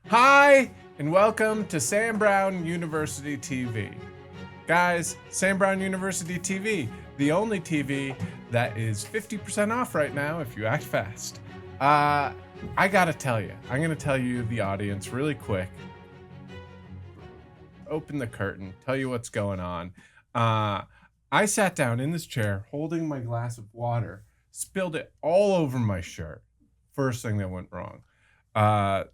Hi, and welcome to Sam Brown University TV. Guys, Sam Brown University TV, the only TV that is 50% off right now if you act fast. I gotta tell you, I'm gonna tell you, the audience, really quick. Open the curtain, tell you what's going on. I sat down in this chair holding my glass of water, spilled it all over my shirt. First thing that went wrong.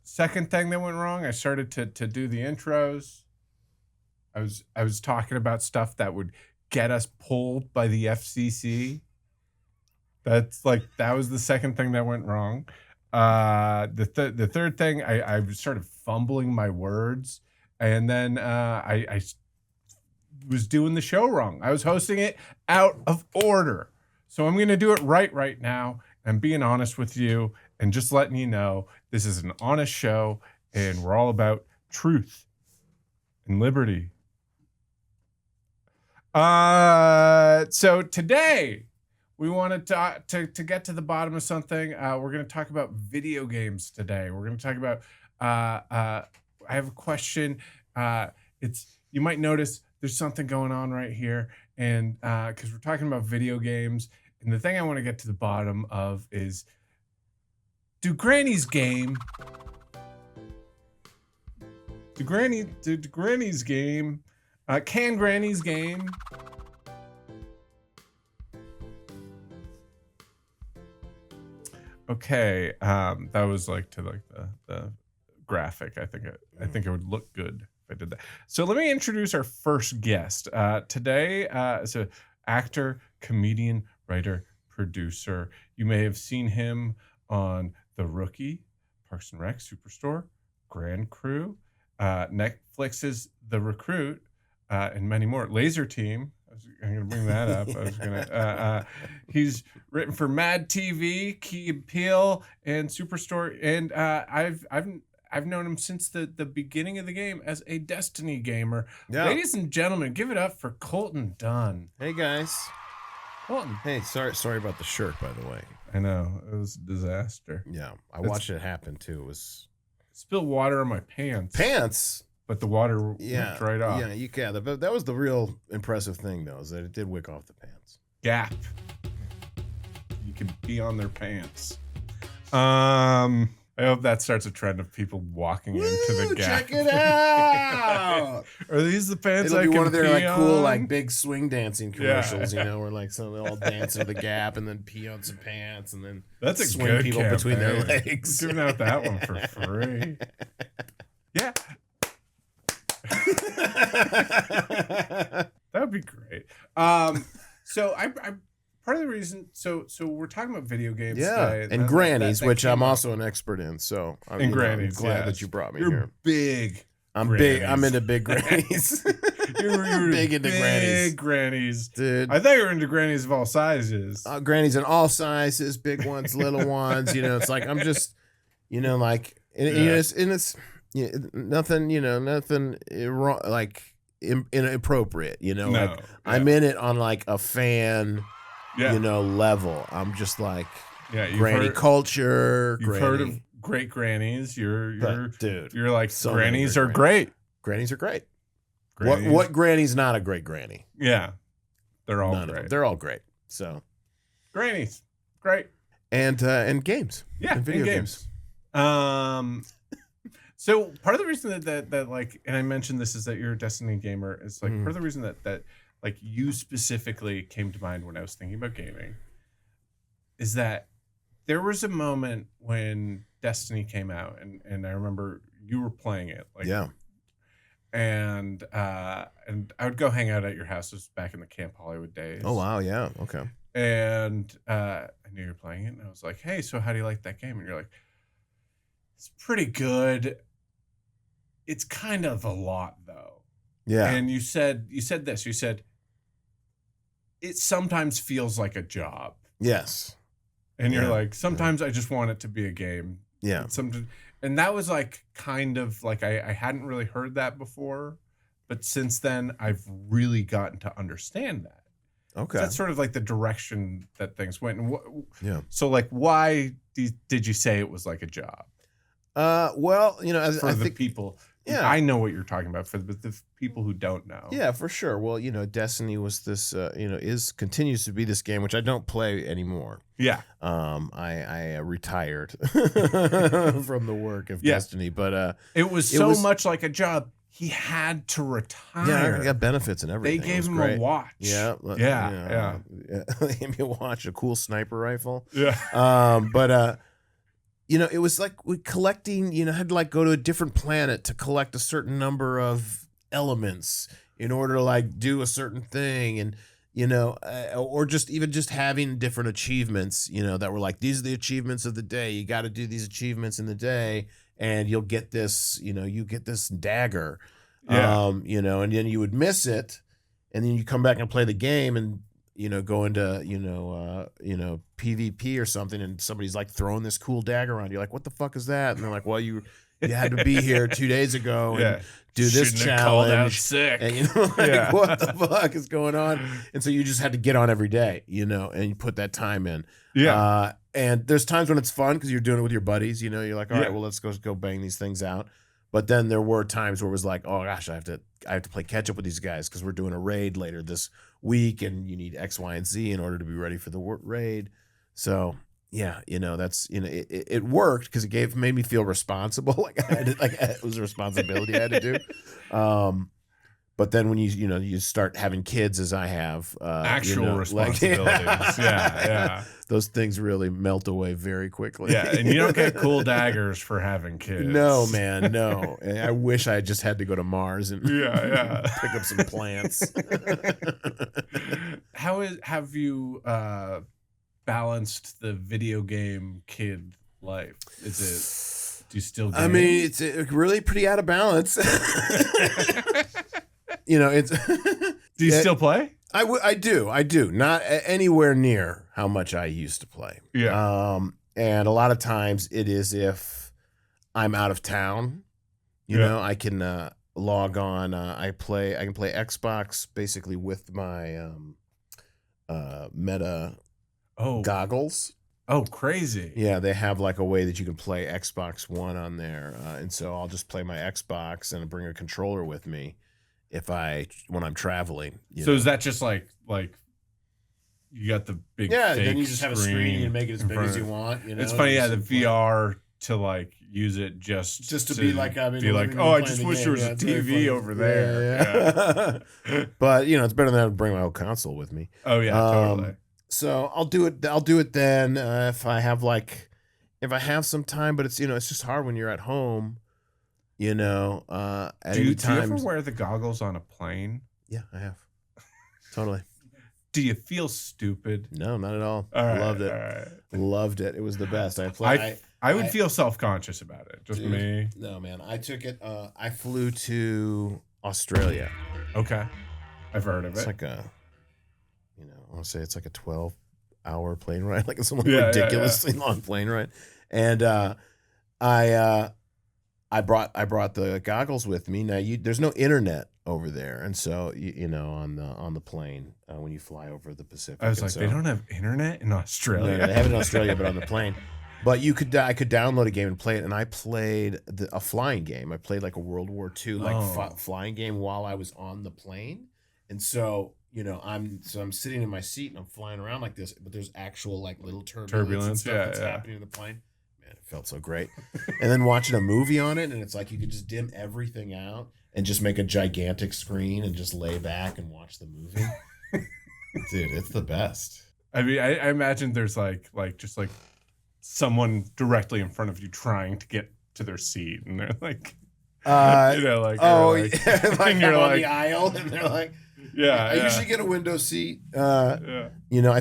Second thing that went wrong, I started to do the intros. I was talking about stuff that would get us pulled by the FCC. That was the second thing that went wrong. The third thing, I started fumbling my words, and then I was doing the show wrong. I was hosting it out of order. So I'm going to do it right now. I'm being honest with you and just letting you know this is an honest show, and we're all about truth and liberty. So today we wanted to get to the bottom of something. We're going to talk about video games today. We're going to talk about, I have a question. You might notice there's something going on right here, and because we're talking about video games, and the thing I want to get to the bottom of is, can Grannies game? Okay, that was the graphic. I think it would look good if I did that. So let me introduce our first guest. Today is an actor, comedian, writer, producer. You may have seen him on The Rookie, Parks and Rec, Superstore, Grand Crew, Netflix's The Recruit, and many more. Laser Team. I'm going to bring that up. He's written for Mad TV, Key and Peele, and Superstore, and I've known him since the beginning of the game as a Destiny gamer. Yeah. Ladies and gentlemen, give it up for Colton Dunn. Hey guys. Colton. Hey, sorry about the shirt, by the way. I know, it was a disaster. Yeah, I watched it happen too. It was spilled water on my pants. Pants? But the water went right off. Yeah, you can. But that was the real impressive thing, though, is that it did wick off the pants. Gap. You can pee on their pants. I hope that starts a trend of people walking into the Gap. Check it out! Are these the pants? It'll I be can one of their pee cool on? big swing dancing commercials, where some they all dance into the Gap and then pee on some pants and then that's a swing good people campaign. between their legs. We're giving out that one for free. Yeah. That would be great. So I part of the reason, so we're talking about video games today, and Grannies, which I'm also an expert in. So I'm glad that you brought me here. Big. I'm big. I'm into big Grannies. You're big into Grannies. Big Grannies, dude. I thought you were into Grannies of all sizes. Grannies in all sizes, big ones, little ones. It's like I'm just, it's nothing wrong, like inappropriate. I'm in it on like a fan, level. I'm just like, granny culture. You've heard of great grannies. You're like, so grannies are great. Grannies are great. Grannies. What granny's not a great granny? Yeah, they're all None great. They're all great. So Grannies, great. And games. Yeah, and video games. So part of the reason that like, and I mentioned this, is that you're a Destiny gamer. Is like part of the reason that like you specifically came to mind when I was thinking about gaming is that there was a moment when Destiny came out, and I remember you were playing it. And I would go hang out at your house. This was back in the Camp Hollywood days. Oh wow, yeah, okay. And I knew you were playing it, and I was like, hey, so how do you like that game? And you're like, it's pretty good. It's kind of a lot though. Yeah. And you said this. You said it sometimes feels like a job. Yes. And you're like, sometimes I just want it to be a game. Yeah. And that was like kind of like I hadn't really heard that before, but since then I've really gotten to understand that. Okay. So that's sort of like the direction that things went. And so like, why did you say it was like a job? Well, For I the think people. Yeah. I know what you're talking about for the people who don't know. Yeah, for sure. Well, Destiny was this, continues to be this game, which I don't play anymore. Yeah. I retired from the work of Destiny, but it was so much like a job. He had to retire. Yeah, I got benefits and everything. They gave him a watch. Yeah. They gave me a watch, a cool sniper rifle. Yeah. But it was like collecting, had to like go to a different planet to collect a certain number of elements in order to like do a certain thing. And, or just having different achievements, that were like, these are the achievements of the day. You got to do these achievements in the day and you'll get this, you get this dagger, and then you would miss it. And then you come back and play the game and, go into, PvP or something, and somebody's like throwing this cool dagger around. You're like, what the fuck is that? And they're like, well, you had to be here 2 days ago and do this challenge. Out sick. And what the fuck is going on? And so you just had to get on every day, and you put that time in. Yeah. And there's times when it's fun because you're doing it with your buddies. You're like, all right, well, let's go bang these things out. But then there were times where it was like, oh gosh, I have to play catch up with these guys because we're doing a raid later this week, and you need X, Y, and Z in order to be ready for the raid. So yeah, that's it worked because it made me feel responsible. Like it was a responsibility I had to do. But then when you start having kids, as I have, actual responsibilities, yeah, those things really melt away very quickly. Yeah, and you don't get cool daggers for having kids. No, man, no. I wish I just had to go to Mars and pick up some plants. Have you balanced the video game kid life? Do you still? Game? I mean, it's really pretty out of balance. It's. Do you still play? I do. Not anywhere near how much I used to play. Yeah. And a lot of times it is if I'm out of town. I can log on. I can play Xbox basically with my Meta goggles. Oh, crazy. Yeah, they have like a way that you can play Xbox One on there. And so I'll just play my Xbox and bring a controller with me when I'm traveling. So is that just like you got the big then you just have a screen and make it as big as you want. It's funny, the VR to like use it just to be like I just wish there was a TV over there. Yeah. But it's better than I bring my old console with me. Oh yeah, totally. So I'll do it then if I have some time. But it's it's just hard when you're at home. Do you ever wear the goggles on a plane? Yeah, I have. Totally. Do you feel stupid? No, not at all. All right, loved it. All right. Loved it. It was the best. I would feel self-conscious about it. Just me. No, man. I took it. I flew to Australia. Okay. I've heard of it. It's like I want to say it's like a 12-hour plane ride. Like it's a ridiculously long plane ride. And I brought the goggles with me. Now there's no internet over there, and so on the plane when you fly over the Pacific. I was like, they don't have internet in Australia. No, they have it in Australia, but on the plane. But I could download a game and play it, and I played a flying game. I played like a World War II flying game while I was on the plane, and so I'm sitting in my seat and I'm flying around like this, but there's actual like little turbulence and stuff that's happening in the plane. Man, it felt so great. And then watching a movie on it, and it's like you could just dim everything out and just make a gigantic screen and just lay back and watch the movie. Dude, it's the best. I mean, I imagine there's like someone directly in front of you trying to get to their seat, and they're like, like on the aisle, and they're like, I yeah. usually get a window seat. I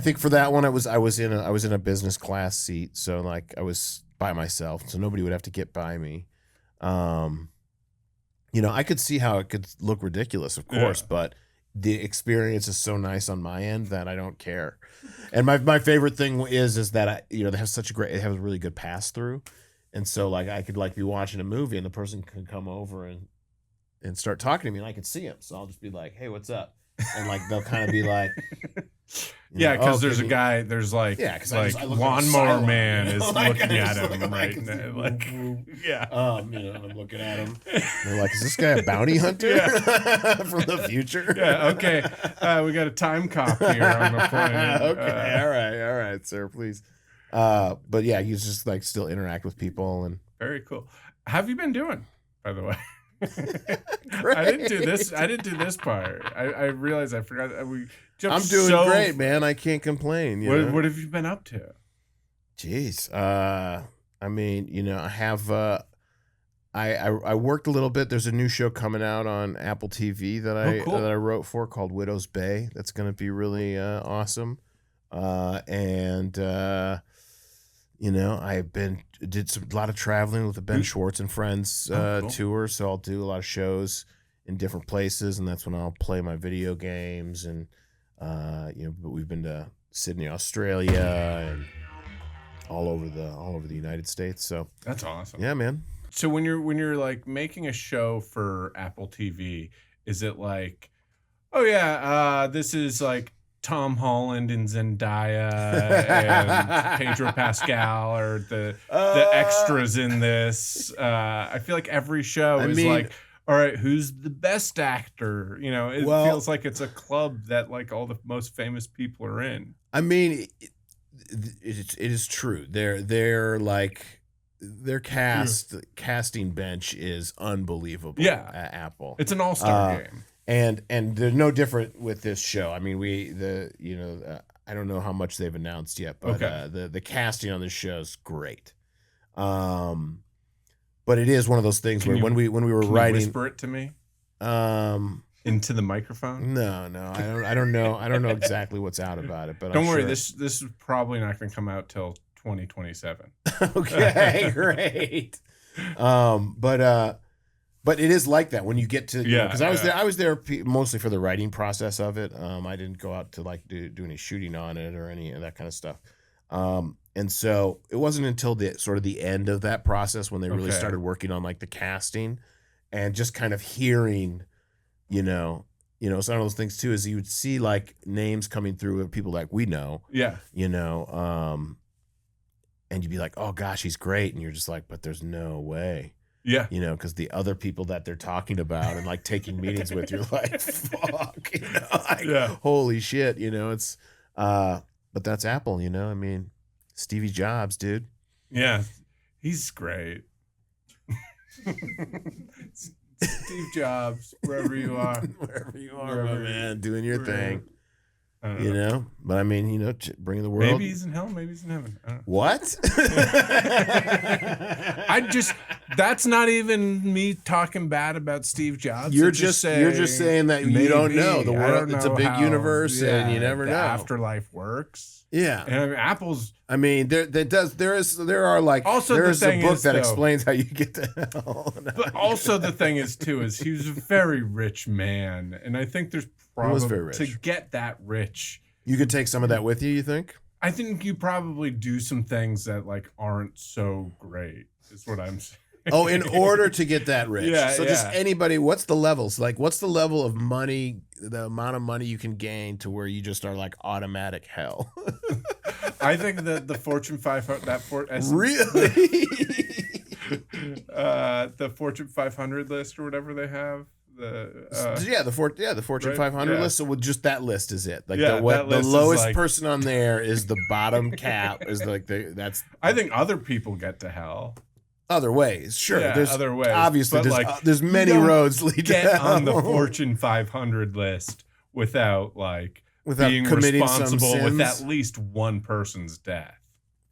think for that one, I was in a business class seat, so like I was by myself, so nobody would have to get by me. I could see how it could look ridiculous, of course, but the experience is so nice on my end that I don't care. And my favorite thing is that they have a really good pass through, and so like I could like be watching a movie and the person can come over and start talking to me, and I can see them, so I'll just be like, hey, what's up? And like they'll kind of be like, Yeah, because there's a guy. There's like, yeah, because like I look Lawnmower like Man is like, looking at just him look right like, now. Like, yeah. And I'm looking at him. They're like, is this guy a bounty hunter from the future? Yeah. Okay. We got a time cop here on the plane. Okay. All right, sir. Please. But yeah, you just like still interact with people and. Very cool. How have you been doing, by the way? I didn't do this. I didn't do this part. I realized I forgot. I'm doing great, man. I can't complain. What have you been up to? Jeez. I mean, I have. I worked a little bit. There's a new show coming out on Apple TV that I wrote for called Widow's Bay. That's going to be really awesome. I've did a lot of traveling with the Ben Schwartz and Friends tour, so I'll do a lot of shows in different places, and that's when I'll play my video games. And but we've been to Sydney, Australia, and all over the United States. So that's awesome. Yeah, man. So when you're like making a show for Apple TV, is it like, oh yeah, this is like Tom Holland and Zendaya and Pedro Pascal or the extras in this? I feel like every show is like, all right, who's the best actor? It feels like it's a club that like all the most famous people are in. I mean, it is true. They're like their casting bench is unbelievable. Yeah, at Apple, it's an all-star game. And they're no different with this show. I mean, I don't know how much they've announced yet, but the casting on this show is great. But it is one of those things where when we were writing, whisper it to me, into the microphone. No, I don't know. I don't know exactly what's out about it, but don't worry. Sure. This is probably not going to come out till 2027. Okay, great. But it is like that when you get to because I was there mostly for the writing process of it. I didn't go out to like do any shooting on it or any of that kind of stuff. And so it wasn't until the end of that process when they really started working on like the casting and just kind of hearing, some of those things too is you would see like names coming through of people like we know, and you'd be like, oh gosh, he's great, and you're just like, but there's no way. Yeah. Because the other people that they're talking about and like taking meetings with, you're like, fuck, holy shit, it's, but that's Apple, I mean, Stevie Jobs, dude. Yeah. He's great. Steve Jobs, wherever you are. Wherever you are, my man, doing your thing. But I mean, bringing the world. Maybe he's in hell, maybe he's in heaven. I don't know. What? That's not even me talking bad about Steve Jobs. You're just saying that you don't know the world. It's a big universe, and you never know. Afterlife works. Yeah, and I mean, Apple's. I mean, there are like also there's a book that explains how you get to hell. But also the thing is too is he was a very rich man, and I think there's probably to get that rich. You could take some of that with you. You think? I think you probably do some things that like aren't so great. Is what I'm saying. Oh, in order to get that rich. So just anybody, what's the levels? Like, what's the level of money, the amount of money you can gain to where you just are like automatic hell? I think that the Fortune 500, really? The Fortune 500 list or whatever they have. The Fortune 500 list. So with just that list is it? Like the list lowest person on there is the bottom cap. Is like that's. I think other people get to hell. Other ways, sure. There's other ways. Obviously, there's many roads leading to hell. On the Fortune 500 list without being responsible with at least one person's death.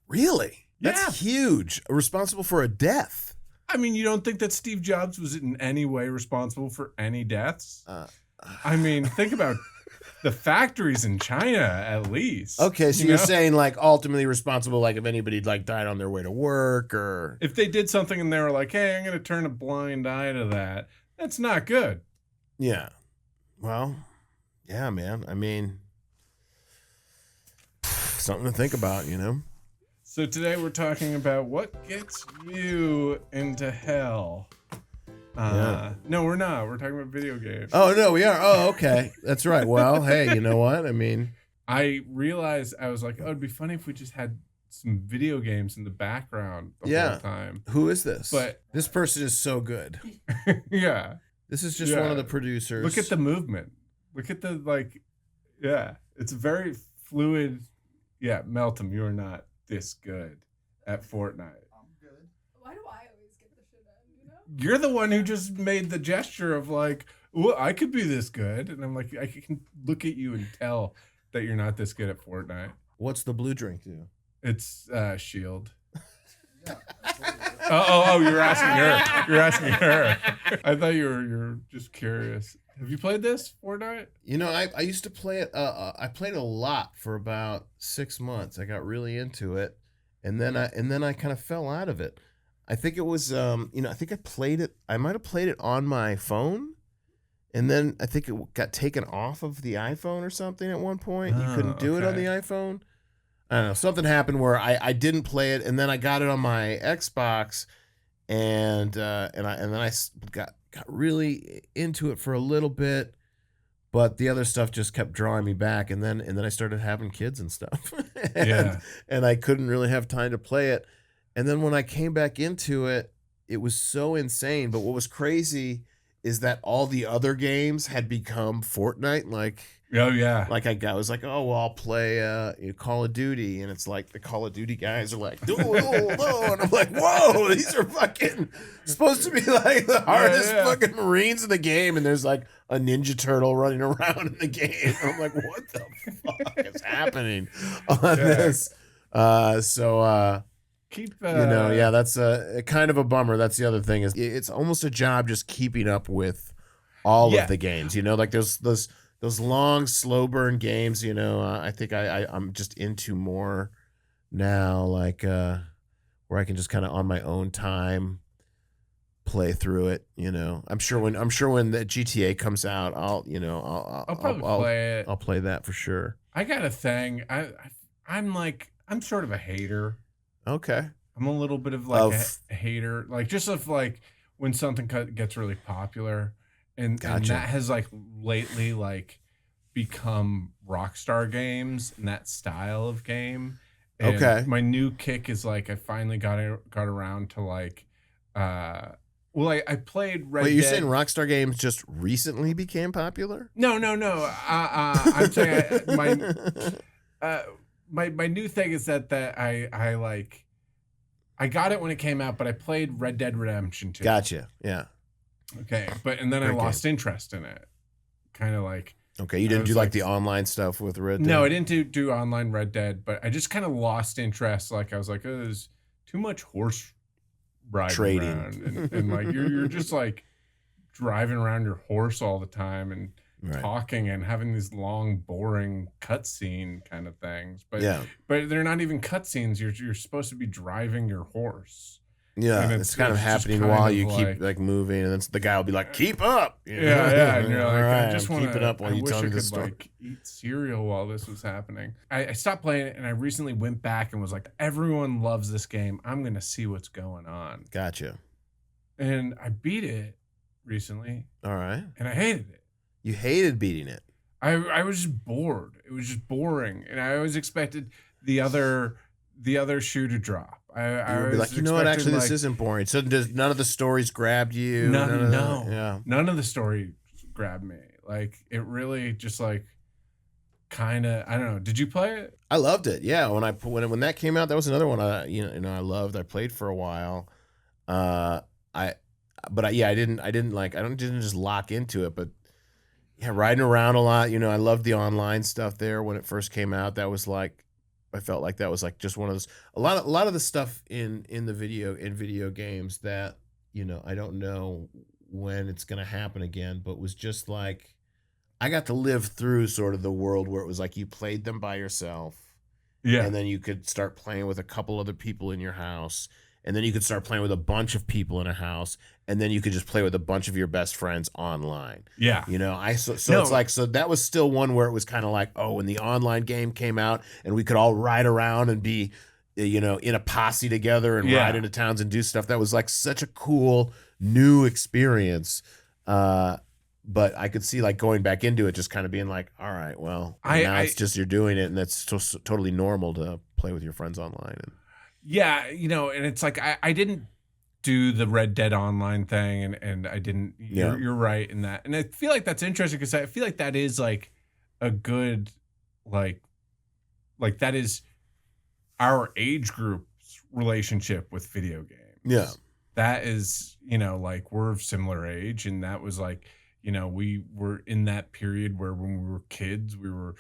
Really? That's huge. Responsible for a death. I mean, you don't think that Steve Jobs was in any way responsible for any deaths? I mean, think about the factories in China, at least. Okay, so you're saying like ultimately responsible, like if anybody like died on their way to work, or if they did something and they were like, "Hey, I'm going to turn a blind eye to that." That's not good. Yeah. Well, yeah, man. I mean, something to think about, So today we're talking about what gets you into hell. No, we're not. We're talking about video games. Oh, no, we are. Oh, okay. That's right. Well, hey, you know what? I mean, I realized I was like, oh, it'd be funny if we just had some video games in the background the whole time. Who is this? But this person is so good. yeah. This is just one of the producers. Look at the movement. Look at the it's very fluid. Yeah, Meltem, you are not this good at Fortnite. I'm good. Why do I always get the shit in, you know? You're the one who just made the gesture of like, well, I could be this good. And I'm like, I can look at you and tell that you're not this good at Fortnite. What's the blue drink do? It's Shield. Yeah. That's what it is. Oh, you're asking her. You're asking her. I thought you're just curious. Have you played this Fortnite? You know, I used to play it. I played it a lot for about 6 months. I got really into it, and then I kind of fell out of it. I think it was I think I played it. I might have played it on my phone, and then I think it got taken off of the iPhone or something at one point. You couldn't do it on the iPhone. I don't know. Something happened where I didn't play it, and then I got it on my Xbox, and then I got really into it for a little bit, but the other stuff just kept drawing me back, and then I started having kids and stuff, and I couldn't really have time to play it. And then when I came back into it, it was so insane. But what was crazy is that all the other games had become Fortnite, like. Oh yeah. Like I was like, oh well, I'll play Call of Duty, and it's like the Call of Duty guys are like, oh, and I'm like, whoa, these are fucking supposed to be like the hardest fucking Marines in the game, and there's like a Ninja Turtle running around in the game. And I'm like, what the fuck is happening on this? Keep that's a kind of a bummer. That's the other thing is it's almost a job just keeping up with all of the games. You know, like there's those long, slow burn games, I think I'm just into more now, like where I can just kind of on my own time play through it. I'm sure when the GTA comes out, I'll probably play it. I'll play that for sure. I got a thing. I'm sort of a hater. Okay. I'm a little bit of like a hater, like just of like when something gets really popular. And that has like lately like become Rockstar games and that style of game. And my new kick is like I finally got around to like I played Red Dead. Wait, you're saying Rockstar games just recently became popular? No. I'm saying my new thing is that I got it when it came out, but I played Red Dead Redemption 2. Gotcha. Yeah. Okay, and then I lost interest in it. Kind of like... Okay, you didn't do like the online stuff with Red Dead? No, I didn't do online Red Dead, but I just kind of lost interest. Like, I was like, oh, there's too much horse riding trading around. And like, you're just like driving around your horse all the time and talking and having these long, boring cutscene kind of things. But they're not even cutscenes. You're supposed to be driving your horse. Yeah, it's kind of happening while you keep like moving, and then the guy will be like, "Keep up!" Yeah, and you're like, right, I just want to keep it up while you tell me the story. Like eat cereal while this was happening. I stopped playing it, and I recently went back and was like, everyone loves this game. I'm gonna see what's going on. Gotcha. And I beat it recently. All right. And I hated it. You hated beating it. I was just bored. It was just boring, and I always expected the other shoe to drop. I would be like, what? Actually, this isn't boring. So none of the stories grabbed you? None of the story grabbed me. Like, it really just like kind of, I don't know. Did you play it? I loved it. Yeah. When that came out, that was another one I loved. I played for a while. I didn't just lock into it, but yeah, riding around a lot. I loved the online stuff there when it first came out. That was like, I felt like that was like just one of those, a lot of the stuff in video games that, I don't know when it's going to happen again, but was just like, I got to live through sort of the world where it was like you played them by yourself. Yeah. And then you could start playing with a couple other people in your house. And then you could start playing with a bunch of people in a house, and then you could just play with a bunch of your best friends online. Yeah. It's like, so that was still one where it was kind of like, oh, when the online game came out and we could all ride around and be, in a posse together and ride into towns and do stuff. That was like such a cool new experience. But But I could see like going back into it, just kind of being like, all right, well, now it's just you're doing it, and that's totally normal to play with your friends online. And yeah, you know, and it's like I didn't do the Red Dead Online thing, and I didn't. You're right in that, and I feel like that's interesting because I feel like that is like a good like that is our age group's relationship with video games. Yeah. That is, you know, like we're of similar age, and that was like, you know, we were in that period where when we were kids, we were,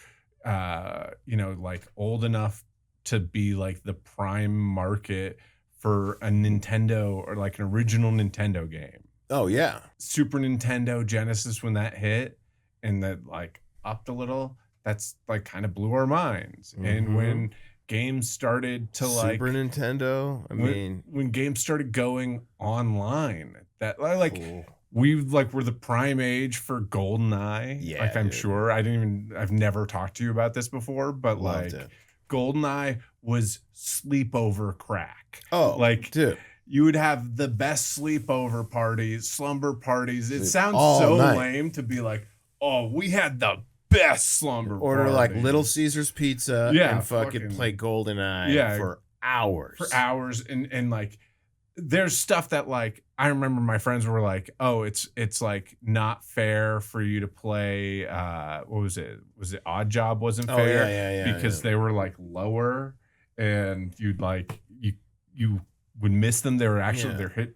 you know, like old enough to be like the prime market for a Nintendo or like an original Nintendo game. Oh yeah. Super Nintendo Genesis, when that hit and that like upped a little, that's like kind of blew our minds. And when games started to like Super Nintendo, I mean, when games started going online, that like we like were the prime age for GoldenEye. Yeah, like I'm sure I've never talked to you about this before, but Loved like it. GoldenEye was sleepover crack. Oh, like dude. You would have the best sleepover parties, slumber parties. It sounds all so night. lame to be like, oh, we had the best slumber Order party. like Little Caesars pizza and fucking play GoldenEye for hours. For hours. And like there's stuff that like I remember my friends were like, oh, it's like not fair for you to play what was it? Was it Odd Job wasn't fair? Yeah, because they were like lower and you'd like you would miss them. They were actually their hit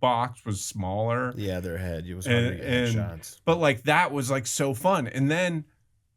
box was smaller. Yeah, their head. It was hard to get shots. But like that was like so fun. And then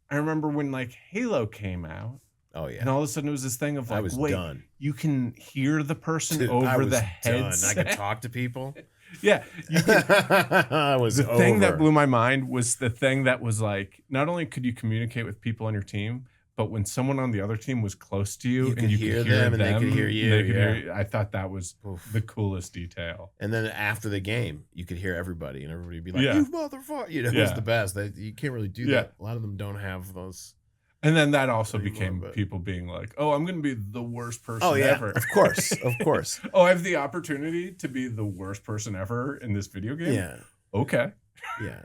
I remember when like Halo came out. Oh yeah. And all of a sudden it was this thing of like, wait, done. You can hear the person over the headset. I could talk to people. Yeah. You could, I was the thing that blew my mind was the thing that was like, not only could you communicate with people on your team, but when someone on the other team was close to you, and you could hear them, and they could hear you, I thought that was the coolest detail. And then after the game, you could hear everybody, and everybody would be like, "You motherfucker!" You know, it was the best. You can't really do that. A lot of them don't have those. And then that also became people being like, "Oh, I'm going to be the worst person ever." Of course, of course. Oh, I have the opportunity to be the worst person ever in this video game. Yeah. Okay. Yeah.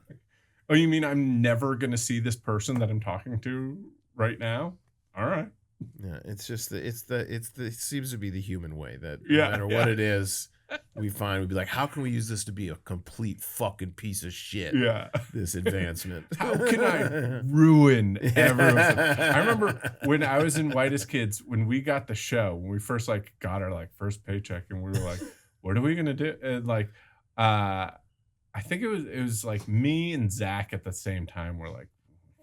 Oh, you mean I'm never going to see this person that I'm talking to right now? All right. Yeah, it's just it seems to be the human way that no matter what it is, we find we'd be like, how can we use this to be a complete fucking piece of shit? Yeah. This advancement. How can I ruin everyone? I remember when I was in Whitest Kids, when we got the show, when we first like got our like first paycheck, and we were like, what are we gonna do? And like I think it was like me and Zach at the same time were like,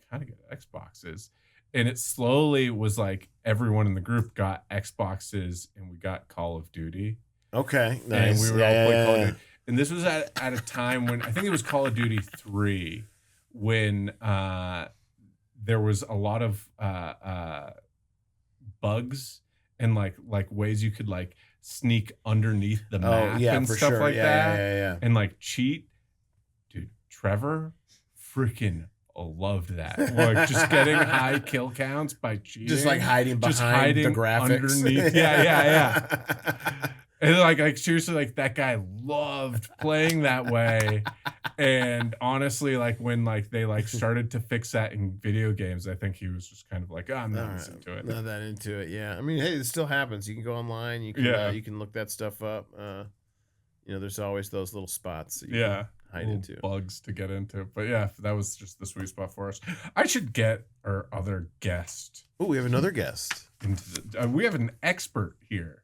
how to get Xboxes. And it slowly was like everyone in the group got Xboxes and we got Call of Duty. Okay, And nice. we were all playing Call of Duty. And this was at a time when I think it was Call of Duty 3 when there was a lot of bugs and like ways you could like sneak underneath the map and stuff like that. Yeah. And like cheat. Dude, Trevor freaking loved that. Like just getting high kill counts by cheating. Just like hiding behind the graphics. Underneath. Yeah. And like seriously, like that guy loved playing that way. And honestly, like when like they like started to fix that in video games, I think he was just kind of like, oh, I'm not listening to it. Not that into it. Yeah. I mean, hey, it still happens. You can go online. You can you can look that stuff up. You know, there's always those little spots that you can hide into. Bugs to get into. But yeah, that was just the sweet spot for us. I should get our other guest. Oh, we have another guest. We have an expert here.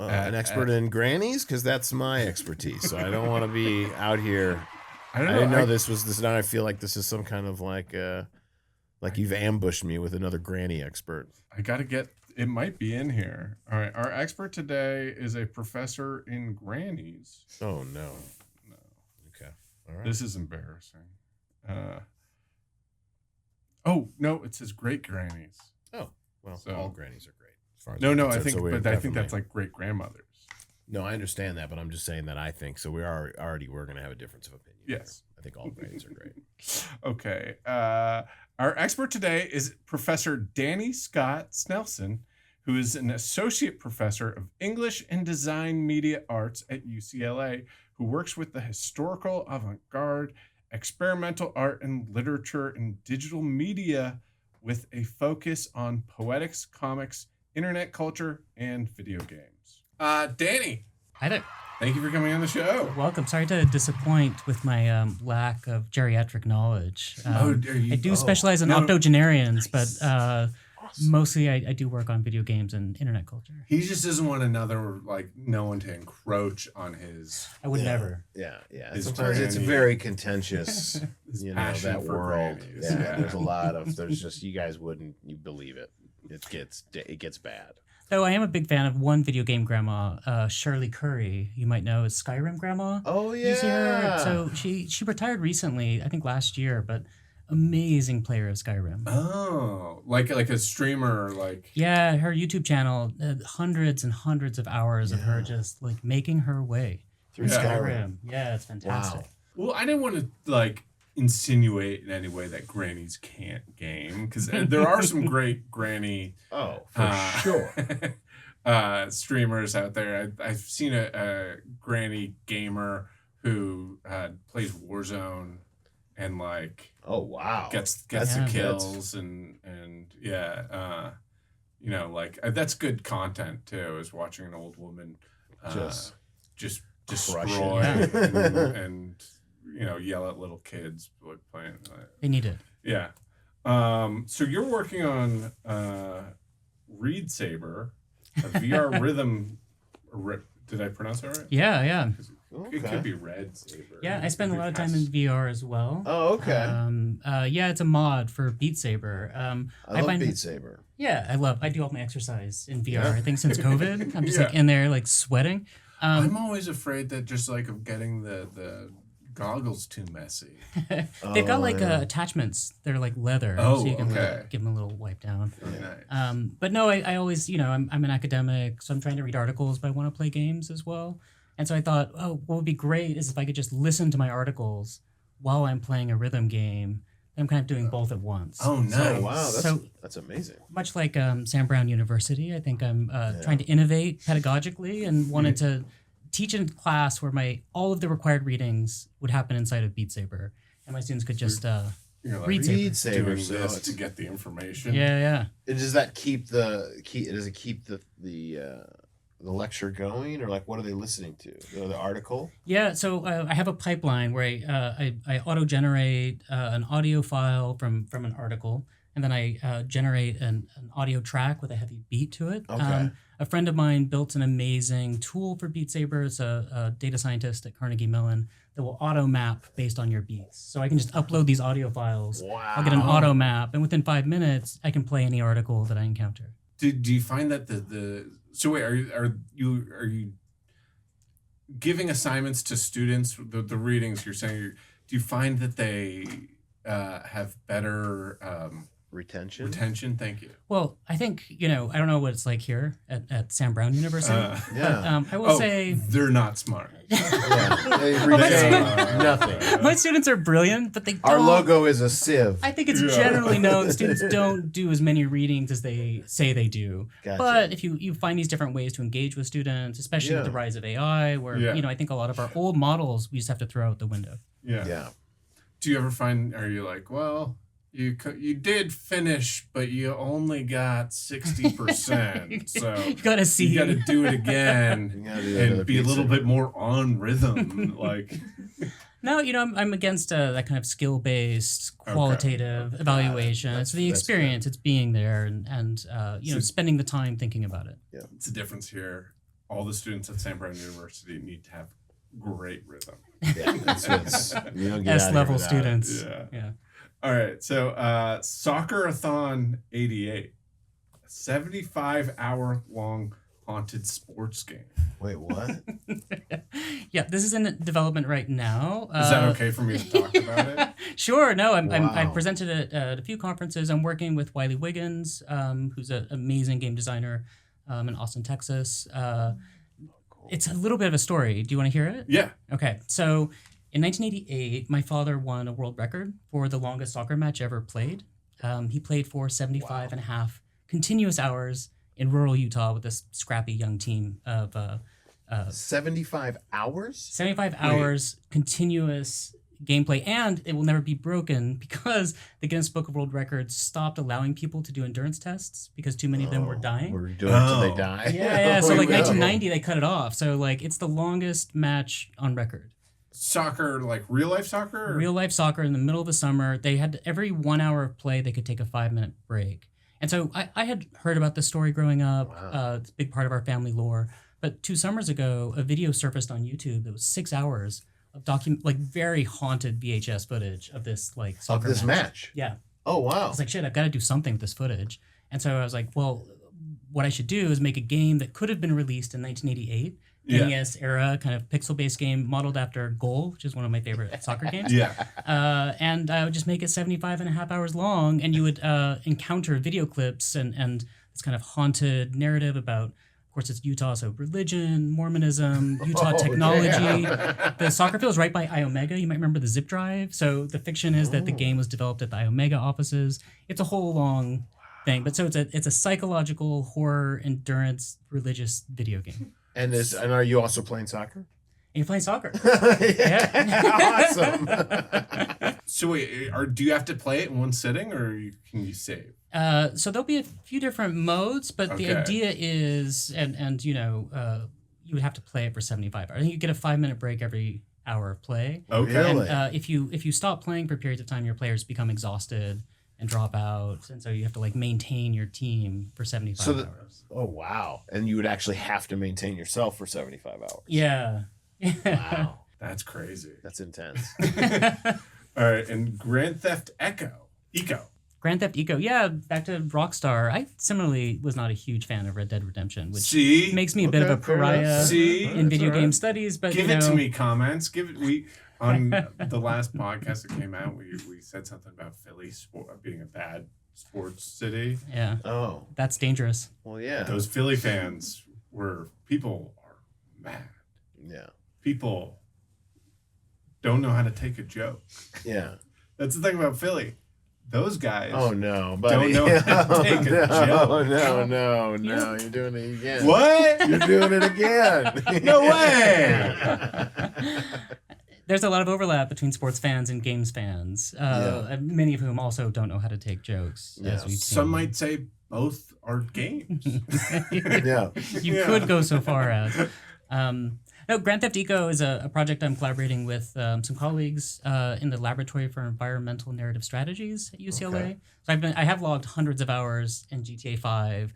An expert in Grannies? Because that's my expertise. So I don't want to be out here. I didn't know this was this. Now I feel like this is some kind of like you've ambushed me with another Granny expert. I got to get, it might be in here. All right. Our expert today is a professor in Grannies. Oh, no. Okay. All right. This is embarrassing. Oh, no, it says great grannies. Oh, well, so, all grannies are great. As far as I think, but I think that's like great grandmothers. No, I understand that, but I'm just saying that I think so. We're going to have a difference of opinion. Yes, there. I think all grannies are great. Okay, our expert today is Professor Danny Scott Snelson, who is an associate professor of English and Design Media Arts at UCLA, who works with the historical avant-garde experimental art and literature and digital media with a focus on poetics, comics, internet culture, and video games. Danny, Hi there. thank you for coming on the show. Welcome. Sorry to disappoint with my lack of geriatric knowledge. I do specialize in octogenarians, but mostly I do work on video games and internet culture. He just doesn't want no one to encroach on his. I would never. Yeah. His Sometimes it's granny. very contentious. His You know, passion that for world. grannies. Yeah, there's just you guys wouldn't believe it. It gets bad. Though I am a big fan of one video game grandma, Shirley Curry. You might know as Skyrim grandma. Oh You see her? yeah. So she retired recently, I think last year, but amazing player of Skyrim. Oh, like a streamer, Yeah, her YouTube channel, hundreds and hundreds of hours of her just like making her way Through Yeah. Skyrim. Yeah, it's fantastic. Wow. Well, I didn't want to insinuate in any way that grannies can't game, because there are some great granny Oh, for sure. streamers out there. I've seen a granny gamer who plays Warzone and Oh wow. gets That's- the Yeah. kills and that's good content too. Is watching an old woman Just just crush destroy it. and yell at little kids playing. They need it. Yeah. So you're working on Reed Saber, a VR rhythm. Did I pronounce that right? Yeah. It could be Red Saber. Yeah, I spend It a could lot of be time in VR as well. Oh, okay. Yeah, it's a mod for Beat Saber. I love Beat Saber. Yeah, I do all my exercise in VR. Yeah. I think since COVID, I'm just Yeah. in there sweating. I'm always afraid that of getting the goggles too messy. They've got yeah. attachments. They're like leather, Oh, so you can okay. give them a little wipe down. Very nice. But no, I always, I'm an academic, so I'm trying to read articles, but I want to play games as well. And so I thought, what would be great is if I could just listen to my articles while I'm playing a rhythm game. I'm kind of doing both at once. Oh, nice. Oh wow, So- that's amazing. Much like Sam Brown University, I think I'm trying to innovate pedagogically and wanted to teach in class where all of the required readings would happen inside of Beat Saber, and my students could just You're Reed Saber. Beat Saber. doing So this it's- to get the information. yeah. does that keep the key? Does it keep the lecture going, or what are they listening to? The article. Yeah, so I have a pipeline where I auto-generate an audio file from an article, and then I generate an audio track with a heavy beat to it. Okay. A friend of mine built an amazing tool for Beat Saber. It's a data scientist at Carnegie Mellon that will auto-map based on your beats. So I can just upload these audio files. Wow. I'll get an auto map, and within 5 minutes, I can play any article that I encounter. Do you find that so wait, are you giving assignments to students, the readings you're saying, do you find that they have better Retention. Thank you. Well, I think, I don't know what it's like here at Sam Brown University. Yeah. But I will say they're not smart. Yeah. They my retain students- nothing. my students are brilliant, but they don't. Our logo is a sieve. I think it's Yeah. generally known students don't do as many readings as they say they do. Gotcha. But if you find these different ways to engage with students, especially with the Yeah. rise of AI, where Yeah. I think a lot of our old models we just have to throw out the window. Yeah. Do you ever find? Are you like, well, you did finish, but you only got 60%. So You gotta see. you got to do it again You gotta do that to and the be a little pizza. bit more on rhythm. No, I'm against that kind of skill-based, qualitative evaluation. That's- It's the that's experience. It's being there and So- spending the time thinking about it. It's a difference here. All the students at Sam Brown University need to have great rhythm. Yeah. That's you don't get out of here S-level without it. students. Yeah. Yeah. All right. So Soccer-a-thon 88, a 75-hour long haunted sports game. Wait, what? Yeah, this is in development right now. Is that okay for me to talk about it? Sure. No, I Wow. presented it at a few conferences. I'm working with Wiley Wiggins, who's an amazing game designer in Austin, Texas. It's a little bit of a story. Do you want to hear it? Yeah. Okay. So in 1988, my father won a world record for the longest soccer match ever played. He played for 75 and a half continuous hours in rural Utah with this scrappy young team of 75 hours? 75 hours continuous gameplay, and it will never be broken because the Guinness Book of World Records stopped allowing people to do endurance tests because too many of them were dying. We're doing it till they Oh. die. Yeah. So Oh, like no. 1990, they cut it off. So like it's the longest match on record. Soccer, like real life soccer? Or? Real life soccer in the middle of the summer. They had every 1 hour of play, they could take a 5-minute break. And so I had heard about this story growing up. Wow. It's a big part of our family lore. But 2 summers ago, a video surfaced on YouTube that was 6 hours of very haunted VHS footage of this like Of soccer this match. Yeah. Oh I wow. was like, shit, I've got to do something with this footage. And so I was like, well, what I should do is make a game that could have been released in 1988. Yeah. NES era kind of pixel-based game modeled after Goal, which is one of my favorite soccer games. Yeah. And I would just make it 75 and a half hours long, and you would encounter video clips and this kind of haunted narrative about, of course, it's Utah, so religion, Mormonism, Utah Oh, technology. damn. The soccer field is right by iOmega. You might remember the zip drive. So the fiction is that the game was developed at the iOmega offices. It's a whole long thing, but so it's a psychological horror endurance religious video game. And are you also playing soccer? And you're playing soccer. Awesome. So wait, do you have to play it in one sitting, or can you save? So there'll be a few different modes, but the Okay. idea is, and you would have to play it for 75 hours. I think you get a 5-minute break every hour of play. Okay. Really? And if you stop playing for periods of time, your players become exhausted and drop out, and so you have to like maintain your team for 75 So hours. Oh wow. And you would actually have to maintain yourself for 75 hours. Yeah. Wow. That's crazy. That's intense. All right, and Grand Theft Eco. Grand Theft Eco, yeah, back to Rockstar. I similarly was not a huge fan of Red Dead Redemption, which See? makes me a bit of a Okay, fair enough. pariah See? in video That's all game right. studies. But Give you it know, to me, comments. Give it. On the last podcast that came out, we said something about Philly being a bad sports city. Yeah, Oh. that's dangerous. Well yeah. Those Philly fans people are mad. Yeah. People don't know how to take a joke. Yeah. That's the thing about Philly. Those guys. Oh no, buddy. know how to take a joke. No, you're doing it again. What? You're doing it again. No way. There's a lot of overlap between sports fans and games fans, many of whom also don't know how to take jokes. Yeah. As we've Some seen. might say both are games. Yeah. You Yeah. could go so far as. No, Grand Theft Eco is a project I'm collaborating with some colleagues in the Laboratory for Environmental Narrative Strategies at UCLA. Okay. So I have logged hundreds of hours in GTA 5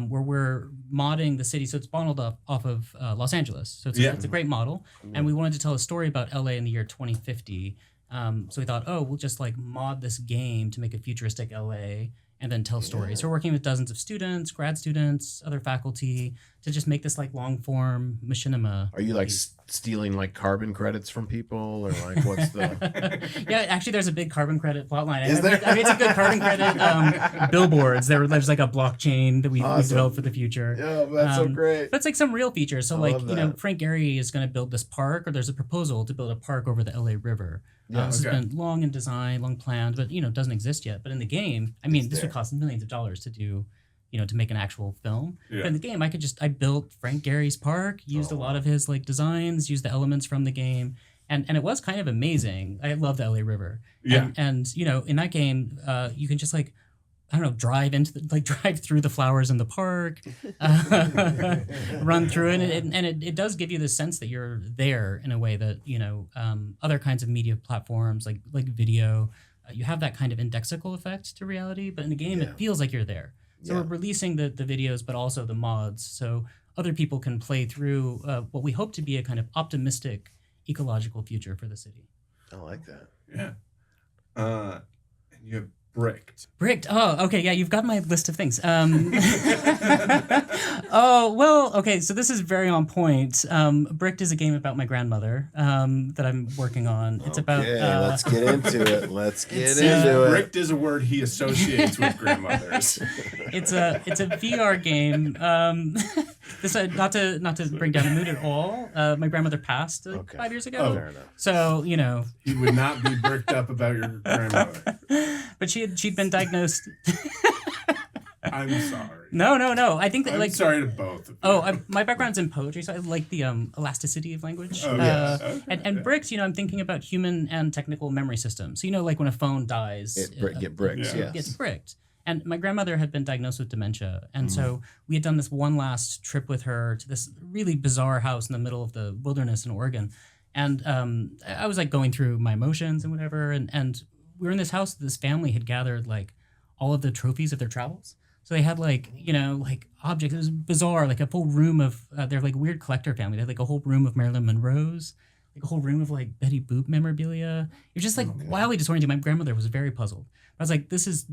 where we're modding the city. So it's modeled off of Los Angeles. So it's a great model. And we wanted to tell a story about LA in the year 2050. So we thought, we'll just like mod this game to make a futuristic LA and then tell stories. So we're working with dozens of students, grad students, other faculty to just make this like long form machinima. Are you like stealing like carbon credits from people or like what's the Yeah, actually, there's a big carbon credit plotline. Is there? I mean, it's a good carbon credit. Billboards. There's like a blockchain that we've Awesome. developed for the future. Yeah, that's so great. But it's like some real features. So I like, love you know, that. Frank Gehry is going to build this park, or there's a proposal to build a park over the LA River. Yeah, This okay. has been long in design, long planned, but you know, doesn't exist yet. But in the game, I mean, It's this would there. cost millions of dollars to do, you know, to make an actual film. Yeah. But in the game, I built Frank Gehry's park, used a lot of his like designs, used the elements from the game. And it was kind of amazing. I love the LA River. Yeah. And you know, in that game, you can just like, I don't know, drive through the flowers in the park, run through it, and it does give you the sense that you're there in a way that, you know, other kinds of media platforms like video, you have that kind of indexical effect to reality, but in the game Yeah. it feels like you're there. So Yeah. we're releasing the videos, but also the mods, so other people can play through what we hope to be a kind of optimistic ecological future for the city. I like that. Yeah. And you have Bricked. Bricked. Oh, okay. Yeah, you've got my list of things. Oh, well, okay. So this is very on point. Bricked is a game about my grandmother that I'm working on. It's about. Okay, let's get into it. Let's get It's, into it. Bricked is a word he associates with grandmothers. It's a VR game. This not to bring down the mood at all. My grandmother passed Okay. 5 years ago. Fair enough. So you know, He would not be bricked up about your grandmother. but she'd been diagnosed. I'm sorry. No. I think that I'm like sorry to both of you. my background's in poetry, so I like the elasticity of language. Oh, yes. Okay, And yeah. bricks, I'm thinking about human and technical memory systems. So like when a phone dies, Get bricks. Yeah. it gets bricked. And my grandmother had been diagnosed with dementia, and Mm. so we had done this one last trip with her to this really bizarre house in the middle of the wilderness in Oregon. And I was like going through my emotions and whatever, and we were in this house. This family had gathered like all of the trophies of their travels. So they had like like objects. It was bizarre, like a full room of they're like a weird collector family. They had like a whole room of Marilyn Monroe's, like a whole room of like Betty Boop memorabilia. It was just like wildly disorienting. My grandmother was very puzzled. I was like, this is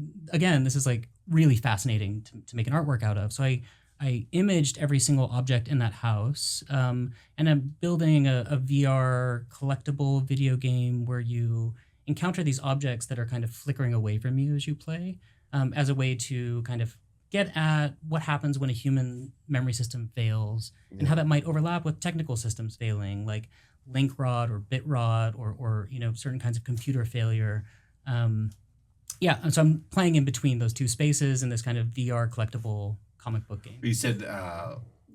like really fascinating to make an artwork out of. So I imaged every single object in that house, and I'm building a VR collectible video game where you encounter these objects that are kind of flickering away from you as you play, as a way to kind of get at what happens when a human memory system fails and how that might overlap with technical systems failing, like link rot or bit rot or certain kinds of computer failure. And so I'm playing in between those two spaces in this kind of VR collectible comic book game. You said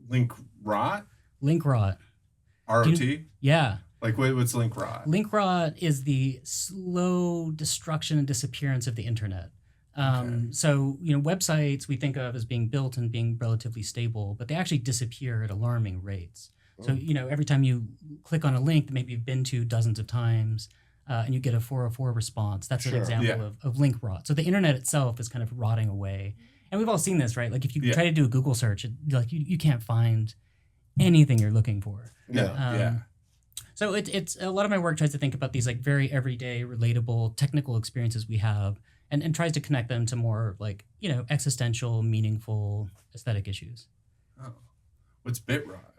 Link Rot? Link rot. ROT? Yeah. Like, what's Link Rot? Link rot is the slow destruction and disappearance of the internet. So, websites we think of as being built and being relatively stable, but they actually disappear at alarming rates. So, every time you click on a link that maybe you've been to dozens of times, and you get a 404 response, that's an example of link rot. So the internet itself is kind of rotting away. And we've all seen this, right? Like if you try to do a Google search, you can't find anything you're looking for. So it's a lot of my work tries to think about these like very everyday, relatable, technical experiences we have and tries to connect them to more like, existential, meaningful aesthetic issues. Oh. What's bit rot?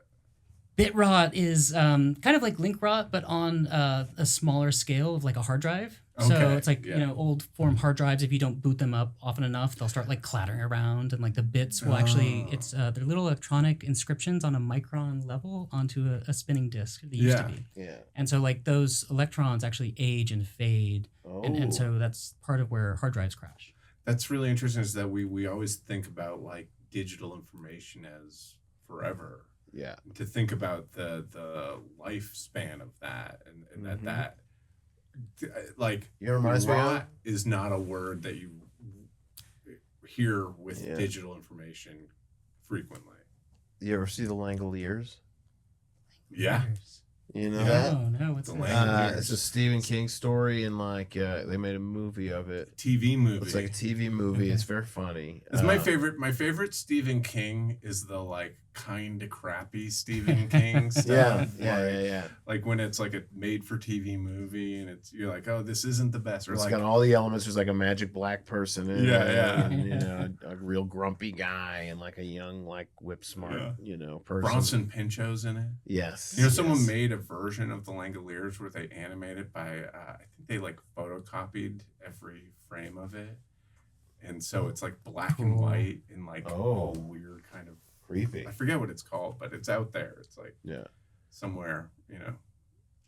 Bit rot is kind of like link rot, but on a smaller scale of like a hard drive. So Okay, it's like, old form hard drives, if you don't boot them up often enough, they'll start like clattering around and like the bits will actually, they're little electronic inscriptions on a micron level onto a spinning disk. They used to be. Yeah. And so like those electrons actually age and fade. And Oh. so that's part of where hard drives crash. That's really interesting is that we always think about like digital information as forever. Yeah. To think about the lifespan of that and that like You know what reminds me of? rot is not a word that you hear with Yeah. digital information frequently. You ever see the Langoliers? Yeah. You know Yeah. that? Oh, no, what's The that? Langoliers. It's a Stephen King story, and like they made a movie of it. TV movie. It's like a TV movie. It's very funny. It's my favorite. My favorite Stephen King is the like kind of crappy Stephen King stuff. Yeah. Like when it's like a made-for-TV movie, and you're like, oh, this isn't the best. Or It's like, got all the elements. There's like a magic black person in Yeah, it, yeah. and, a real grumpy guy, and like a young, like whip smart, person. Bronson Pinchot's in it. Yes. Someone yes. made a version of the Langoliers where they animated by. I think they like photocopied every frame of it, and so it's like black and Cool. white and like Oh. a weird kind of. creepy. I forget what it's called, but it's out there. It's like Yeah. somewhere,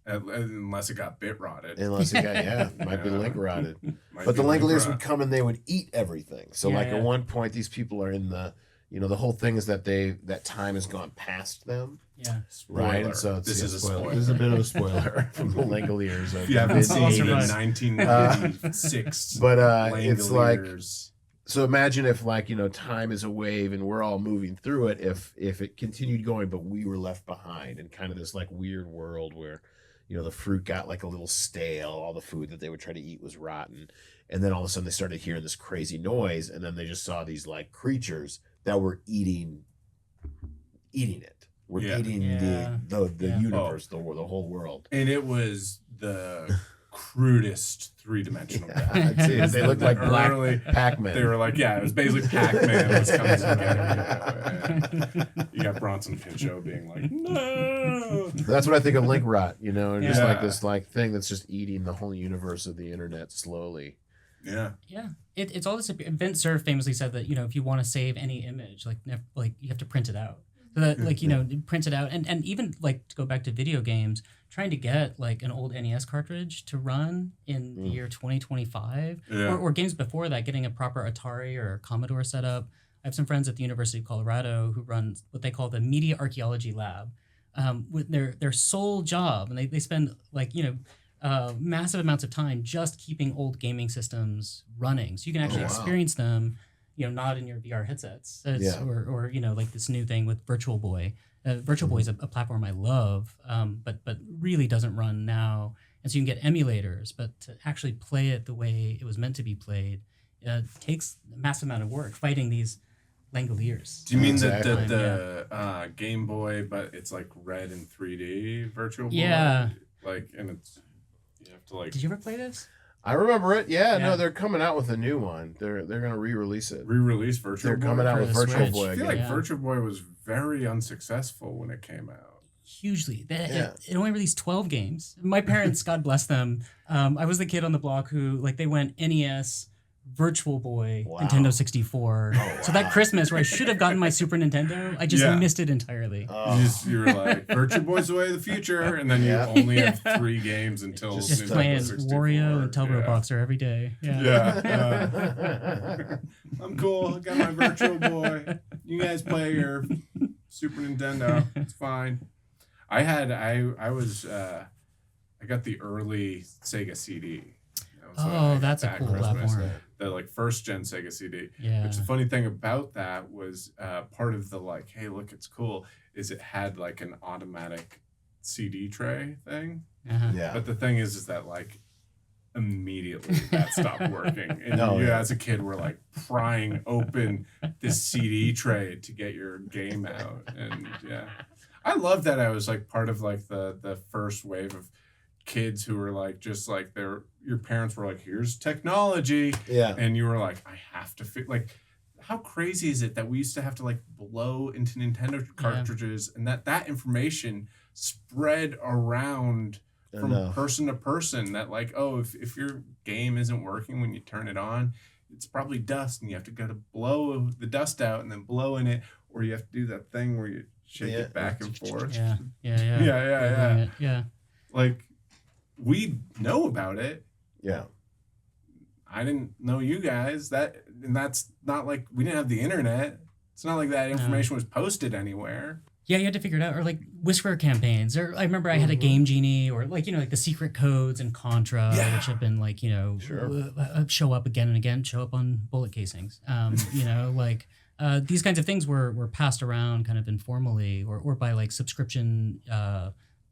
unless it got bit rotted. Unless it got might be Yeah. link rotted. Might But be the link Langoliers rot. would come and they would eat everything. So Yeah, like yeah. at one point, these people are in the, the whole thing is that that time has gone past them. Yeah. Right. Spoiler. And so This is a spoiler. This is a bit of a spoiler from the Langoliers. If you haven't I'll seen the survive. 1996 But it's like, Langoliers. so imagine if like, time is a wave and we're all moving through it. If it continued going, but we were left behind in kind of this like weird world where, the fruit got like a little stale. All the food that they would try to eat was rotten. And then all of a sudden they started hearing this crazy noise. And then they just saw these like creatures that were eating it. We're Yeah. eating Yeah. the Yeah. universe, the whole world. And it was the crudest three-dimensional They looked like black Early- Pac-Man. They were like, it was basically Pac-Man was coming together. And you got Bronson Pinchot being like, no. That's what I think of link rot, and just Yeah. like this like thing that's just eating the whole universe of the internet slowly. Yeah. Yeah, it's all this. Vint Cerf famously said that if you want to save any image, like you have to print it out. So that print it out, and even like to go back to video games, trying to get like an old NES cartridge to run in the year 2025, Yeah. or games before that, getting a proper Atari or Commodore setup. I have some friends at the University of Colorado who run what they call the Media Archaeology Lab. With their sole job, and they spend like massive amounts of time just keeping old gaming systems running, so you can actually wow. experience them, not in your VR headsets, or like this new thing with Virtual Boy. Virtual Boy is a platform I love, but really doesn't run now, and so you can get emulators, but to actually play it the way it was meant to be played takes a massive amount of work fighting these Langoliers. Do you mean Exactly. the Game Boy, but it's like red in 3D Virtual Boy? Yeah. Like, and it's, you have to like Did you ever play this? I remember it. Yeah, Yeah. no, they're coming out with a new one. They're gonna re-release it. re-release Virtual They're Boy. coming out for with the Virtual Switch. Boy I feel again. like Virtual Boy was very unsuccessful when it came out. Hugely. Yeah. It only released 12 games. My parents, God bless them, I was the kid on the block who, like, they went NES, Virtual Boy, Wow. Nintendo 64. Oh, So wow. that Christmas where I should have gotten my Super Nintendo, I just Yeah. missed it entirely. You were like, Virtual Boy's the way of the future, and then Yeah. you only have 3 games until Just Just Nintendo playing 64. Wario and Turbo yeah. Boxer every day. Yeah. Yeah. I'm cool. I got my Virtual Boy. You guys play your Super Nintendo. It's fine. I got the early Sega CD. That was what I Oh, got that's a that cool Christmas. platform. The like first gen Sega CD. Yeah. Which the funny thing about that was part of the like, hey, look, it's cool, is it had like an automatic CD tray thing. Uh-huh. Yeah. But the thing is that like immediately that stopped working. And Oh, you yeah. as a kid were like prying open this CD tray to get your game out. And yeah. I love that I was like part of like the first wave of kids who were like just like your parents were like, here's technology. Yeah. And you were like, I have to like how crazy is it that we used to have to like blow into Nintendo cartridges and that information spread around from person to person, that like, oh, if your game isn't working when you turn it on, it's probably dust and you have to go to blow the dust out and then blow in it, or you have to do that thing where you shake it back and forth. Yeah. Yeah. Like, we know about it. Yeah. I didn't know you guys. That's not like we didn't have the internet. It's not like that information was posted anywhere. Yeah, you had to figure it out, or like Whisper campaigns, or I remember I had a Game Genie, or like like the secret codes in Contra, which have been like show up again and again, show up on bullet casings. These kinds of things were passed around kind of informally, or by like subscription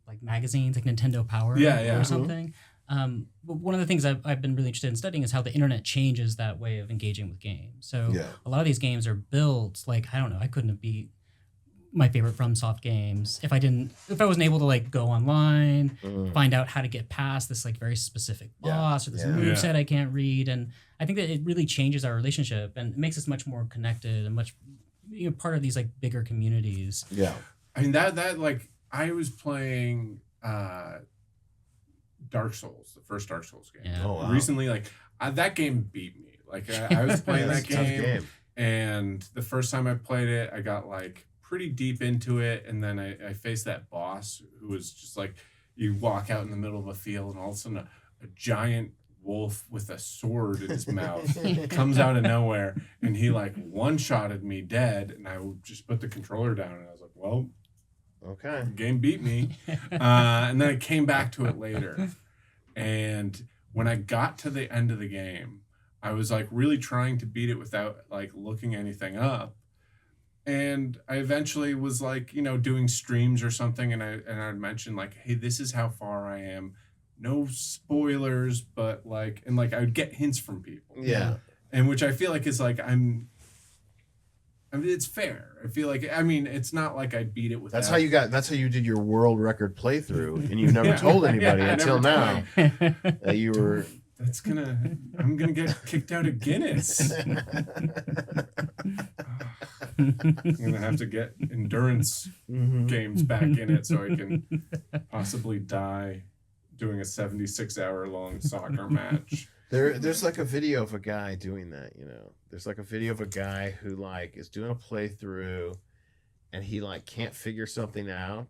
like magazines, like Nintendo Power, or something. But one of the things I've been really interested in studying is how the internet changes that way of engaging with games. So a lot of these games are built like, I don't know, I couldn't have beat my favorite FromSoft games if I wasn't able to like go online, find out how to get past this like very specific boss or this moveset I can't read. And I think that it really changes our relationship and it makes us much more connected and much part of these like bigger communities. Yeah. I mean that like I was playing Dark Souls, the first Dark Souls game. Yeah. Oh, wow. Recently, like that game beat me. Like I was playing That's that a tough game, and the first time I played it, I got like pretty deep into it, and then I faced that boss who was just like, you walk out in the middle of a field, and all of a sudden a giant wolf with a sword in his mouth comes out of nowhere, and he like one-shotted me dead, and I just put the controller down, and I was like, well, Okay. the game beat me. And then I came back to it later. And when I got to the end of the game, I was like really trying to beat it without like looking anything up. And I eventually was like, doing streams or something. And I'd mention like, hey, this is how far I am. No spoilers, but like, and like I would get hints from people. Yeah. And which I feel like is like, I mean, it's fair. I feel like, it's not like I beat it without. That's how you did your world record playthrough, and you never told anybody I until never now that you were. I'm gonna get kicked out of Guinness. I'm gonna have to get endurance games back in it so I can possibly die doing a 76-hour long soccer match. There's like a video of a guy doing that, There's like a video of a guy who like is doing a playthrough and he like can't figure something out.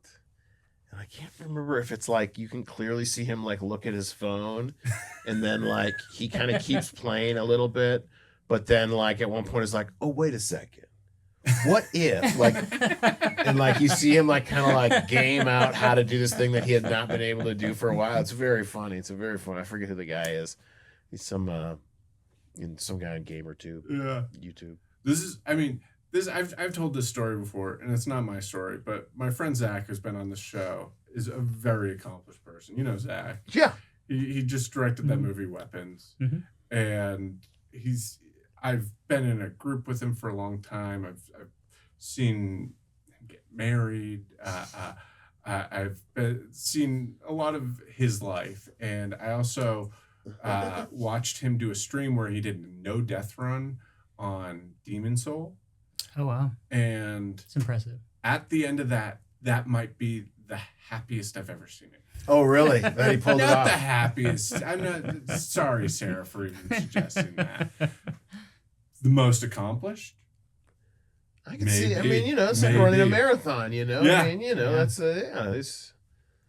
And I can't remember if it's like you can clearly see him like look at his phone and then like he kind of keeps playing a little bit, but then like at one point it's like, oh, wait a second. what if like, and like you see him like kind of like game out how to do this thing that he had not been able to do for a while. It's very funny. It's a very fun. I forget who the guy is. He's some guy on GamerTube. Yeah. YouTube. I've told this story before, and it's not my story, but my friend Zach, who's been on the show, is a very accomplished person. You know Zach. Yeah. He just directed that movie Weapons, and I've been in a group with him for a long time. I've seen him get married. I've seen a lot of his life, and I also watched him do a stream where he did a no death run on Demon Soul. Oh wow, and it's impressive. At the end of that might be the happiest I've ever seen it. Oh really? That he pulled it Not off. the happiest. I'm not sorry, Sarah, for even suggesting that. The most accomplished. I can see. I Maybe. mean, it's like running a Maybe. marathon. Yeah. I mean, that's It's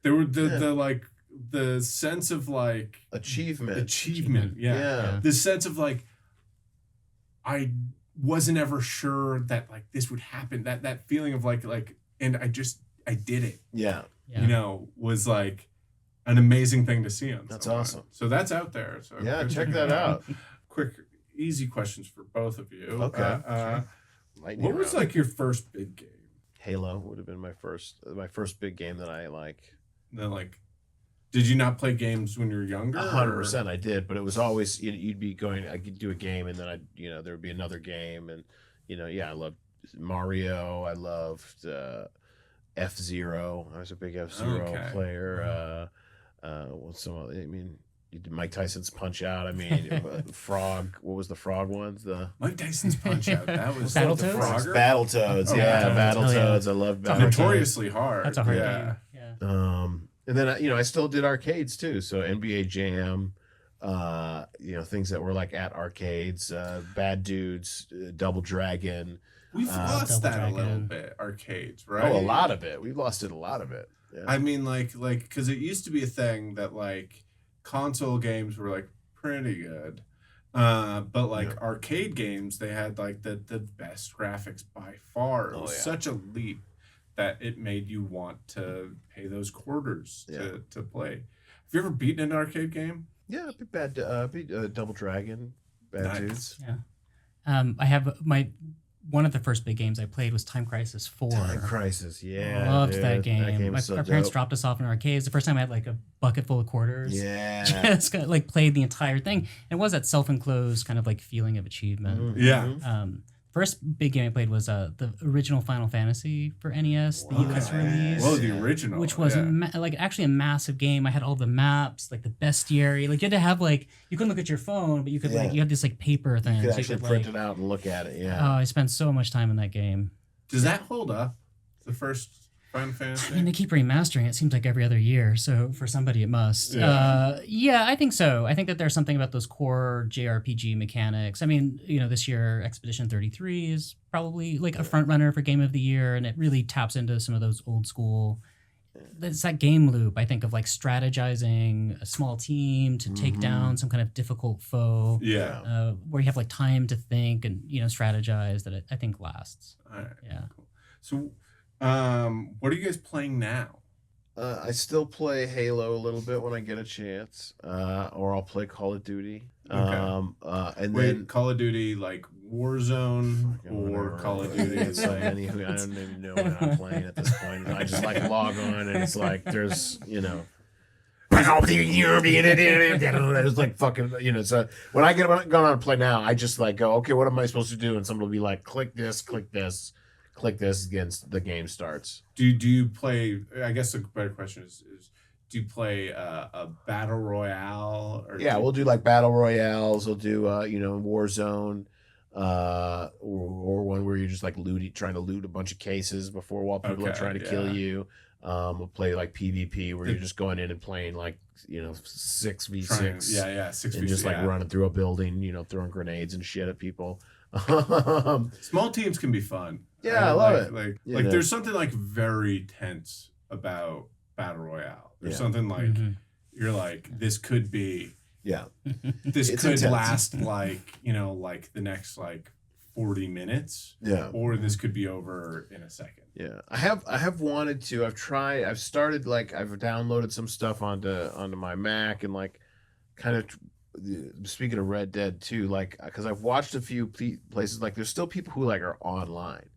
There were the sense of like achievement. Yeah. The sense of like I wasn't ever sure that like this would happen. That feeling of like and I did it. Yeah. Was like an amazing thing to see on. That's someone. awesome. So that's out there. So Yeah, go check that out. Quick, easy questions for both of you. Okay. Lightning What was round. like your first big game? Halo would have been my first big game that I like. Then like, did you not play games when you were younger? 100% I did, but it was always you'd be going. I could do a game, and then there would be another game, and I loved Mario. I loved F-Zero. I was a big F-Zero player. What's some other? I mean, you did Mike Tyson's Punch Out. I mean, Frog. What was the Frog ones? The Mike Tyson's Punch Out. That was Battletoads? the Frogger? Battletoads. Oh, Yeah, Battletoads. Battletoads. I love It's a hard Battletoads. Notoriously hard. That's a hard yeah. game. Yeah. And then I still did arcades too. So NBA Jam, things that were like at arcades, Bad Dudes, Double Dragon. We've lost Double that a little Dragon. bit. Arcades, right? Oh, a lot of it. We've lost it a lot of it. Yeah. I mean, like, because it used to be a thing that like console games were like pretty good, but like arcade games, they had like the best graphics by far. It was such a leap that it made you want to pay those quarters to play. Have you ever beaten an arcade game? Yeah, Double Dragon, Bad Nice. Dudes. Yeah. I have one of the first big games I played was Time Crisis 4. Time Crisis, yeah. Loved dude. that game. That game My was so parents dope. dropped us off in arcades. The first time I had like a bucket full of quarters. Yeah. Just like played the entire thing. It was that self-enclosed kind of like feeling of achievement. Yeah. First big game I played was the original Final Fantasy for NES, the US release. Well, the original, which was actually a massive game. I had all the maps, like the bestiary. Like you had to have like you couldn't look at your phone, but you could you had this like paper thing. You could so actually print it out and look at it. Yeah. Oh, I spent so much time in that game. Does that hold up? The first Final Fantasy? I mean, they keep remastering it. It seems like every other year. So for somebody, it must. Yeah. I think so. I think that there's something about those core JRPG mechanics. I mean, this year Expedition 33 is probably like a front runner for Game of the Year, and it really taps into some of those old school. It's that game loop, I think, of like strategizing a small team to take down some kind of difficult foe. Yeah. Where you have like time to think and strategize that I think lasts. All right. Yeah. Cool. So, what are you guys playing now? I still play Halo a little bit when I get a chance, or I'll play Call of Duty. Okay. And Wait, then Call of Duty like Warzone Fucking or whatever. Call of Duty? It's so many who I don't even know what I'm playing at this point. I just like log on and it's like there's there's like fucking So when I go on to play now, I just like go, okay, what am I supposed to do? And someone will be like, click this against the game starts. Do you play? I guess the better question is do you play a battle royale? Or Yeah, we'll do like battle royales. We'll do Warzone, or one where you're just like trying to loot a bunch of cases while people are Okay, trying to kill you. We'll play like PvP where you're just going in and playing like 6v6. Yeah, 6v6. And just like running through a building, throwing grenades and shit at people. Small teams can be fun. Yeah, I love it. Like You know. there's something like very tense about battle royale. There's Yeah. something like you're like this could be Yeah. this It's could intense. last like like the next like 40 minutes, Yeah. or this could be over in a second. Yeah, I have wanted to. I've started, like, I've downloaded some stuff onto my Mac, and like kind of speaking of Red Dead too, like, because I've watched a few places, like there's still people who like are online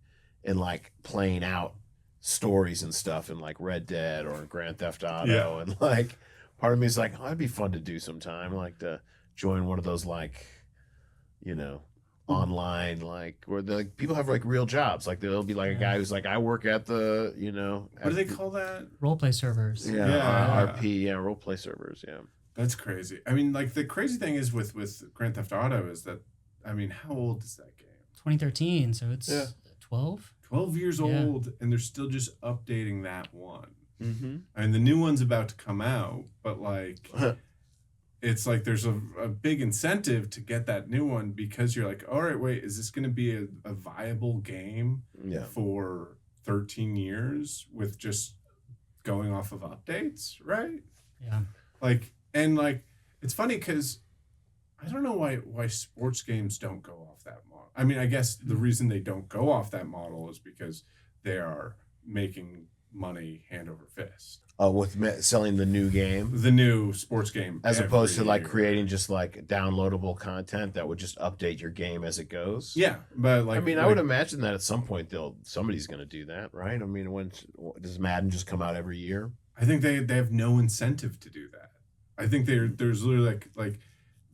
and like playing out stories and stuff in like Red Dead or Grand Theft Auto, and like part of me is like, oh, it'd be fun to do sometime, like to join one of those, like, you know, online, like where the like, people have like real jobs, like there'll be like a guy who's like, I work at the, you know, What do they call that? Roleplay servers. RP, role play servers, That's crazy. I mean, like the crazy thing is with Grand Theft Auto is that, I mean, how old is that game? 2013, so it's 12. 12 years old, and they're still just updating that one. Mm-hmm. I mean, the new one's about to come out, but like, it's like there's a big incentive to get that new one because you're like, all right, wait, is this going to be a viable game for 13 years with just going off of updates, right? Yeah. Like, and like, it's funny because I don't know why sports games don't go off that model. I mean, I guess the reason they don't go off that model is because they are making money hand over fist. With selling the new game, The new sports game. as opposed to like year. creating just like downloadable content that would just update your game as it goes. Yeah, but like, I mean, I would imagine that at some point somebody's going to do that, right? I mean, when does Madden just come out every year? I think they have no incentive to do that. I think there's literally like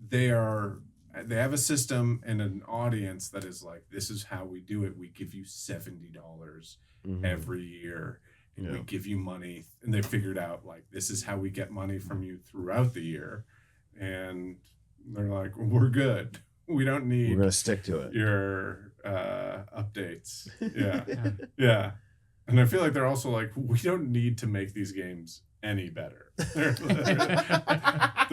they have a system and an audience that is like, this is how we do it. We give you $70 every year, and we give you money. And they figured out like, this is how we get money from you throughout the year. And they're like, we're good. We don't need. We're going to stick to it. Your updates. Yeah. Yeah. And I feel like they're also like, we don't need to make these games any better. They're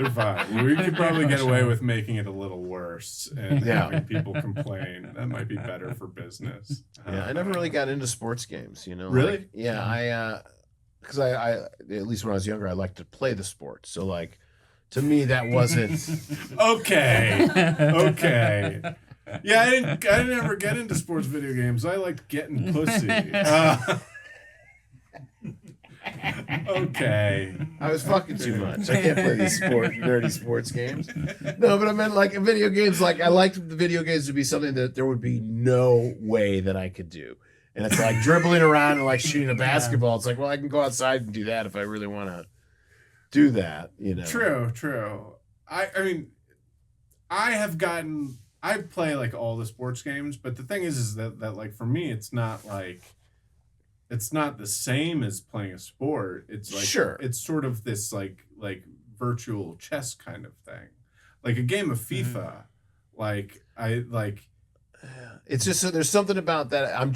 fine. We could probably get away with making it a little worse and having people complain. That might be better for business. Yeah, I never really got into sports games, you know. Really? Like, yeah, because I at least when I was younger, I liked to play the sport. So like, to me, that wasn't Okay. Yeah, I didn't ever get into sports video games. I liked getting pussy. Okay. I was fucking too much. I can't play these nerdy sports games. No, but I meant like in video games, like I liked the video games to be something that there would be no way that I could do. And it's like dribbling around and like shooting a basketball. It's like, well, I can go outside and do that if I really want to do that, you know. True. I mean, I play like all the sports games, but the thing is that like for me, it's not the same as playing a sport. It's like it's sort of this like virtual chess kind of thing, like a game of FIFA. It's just there's something about that. I'm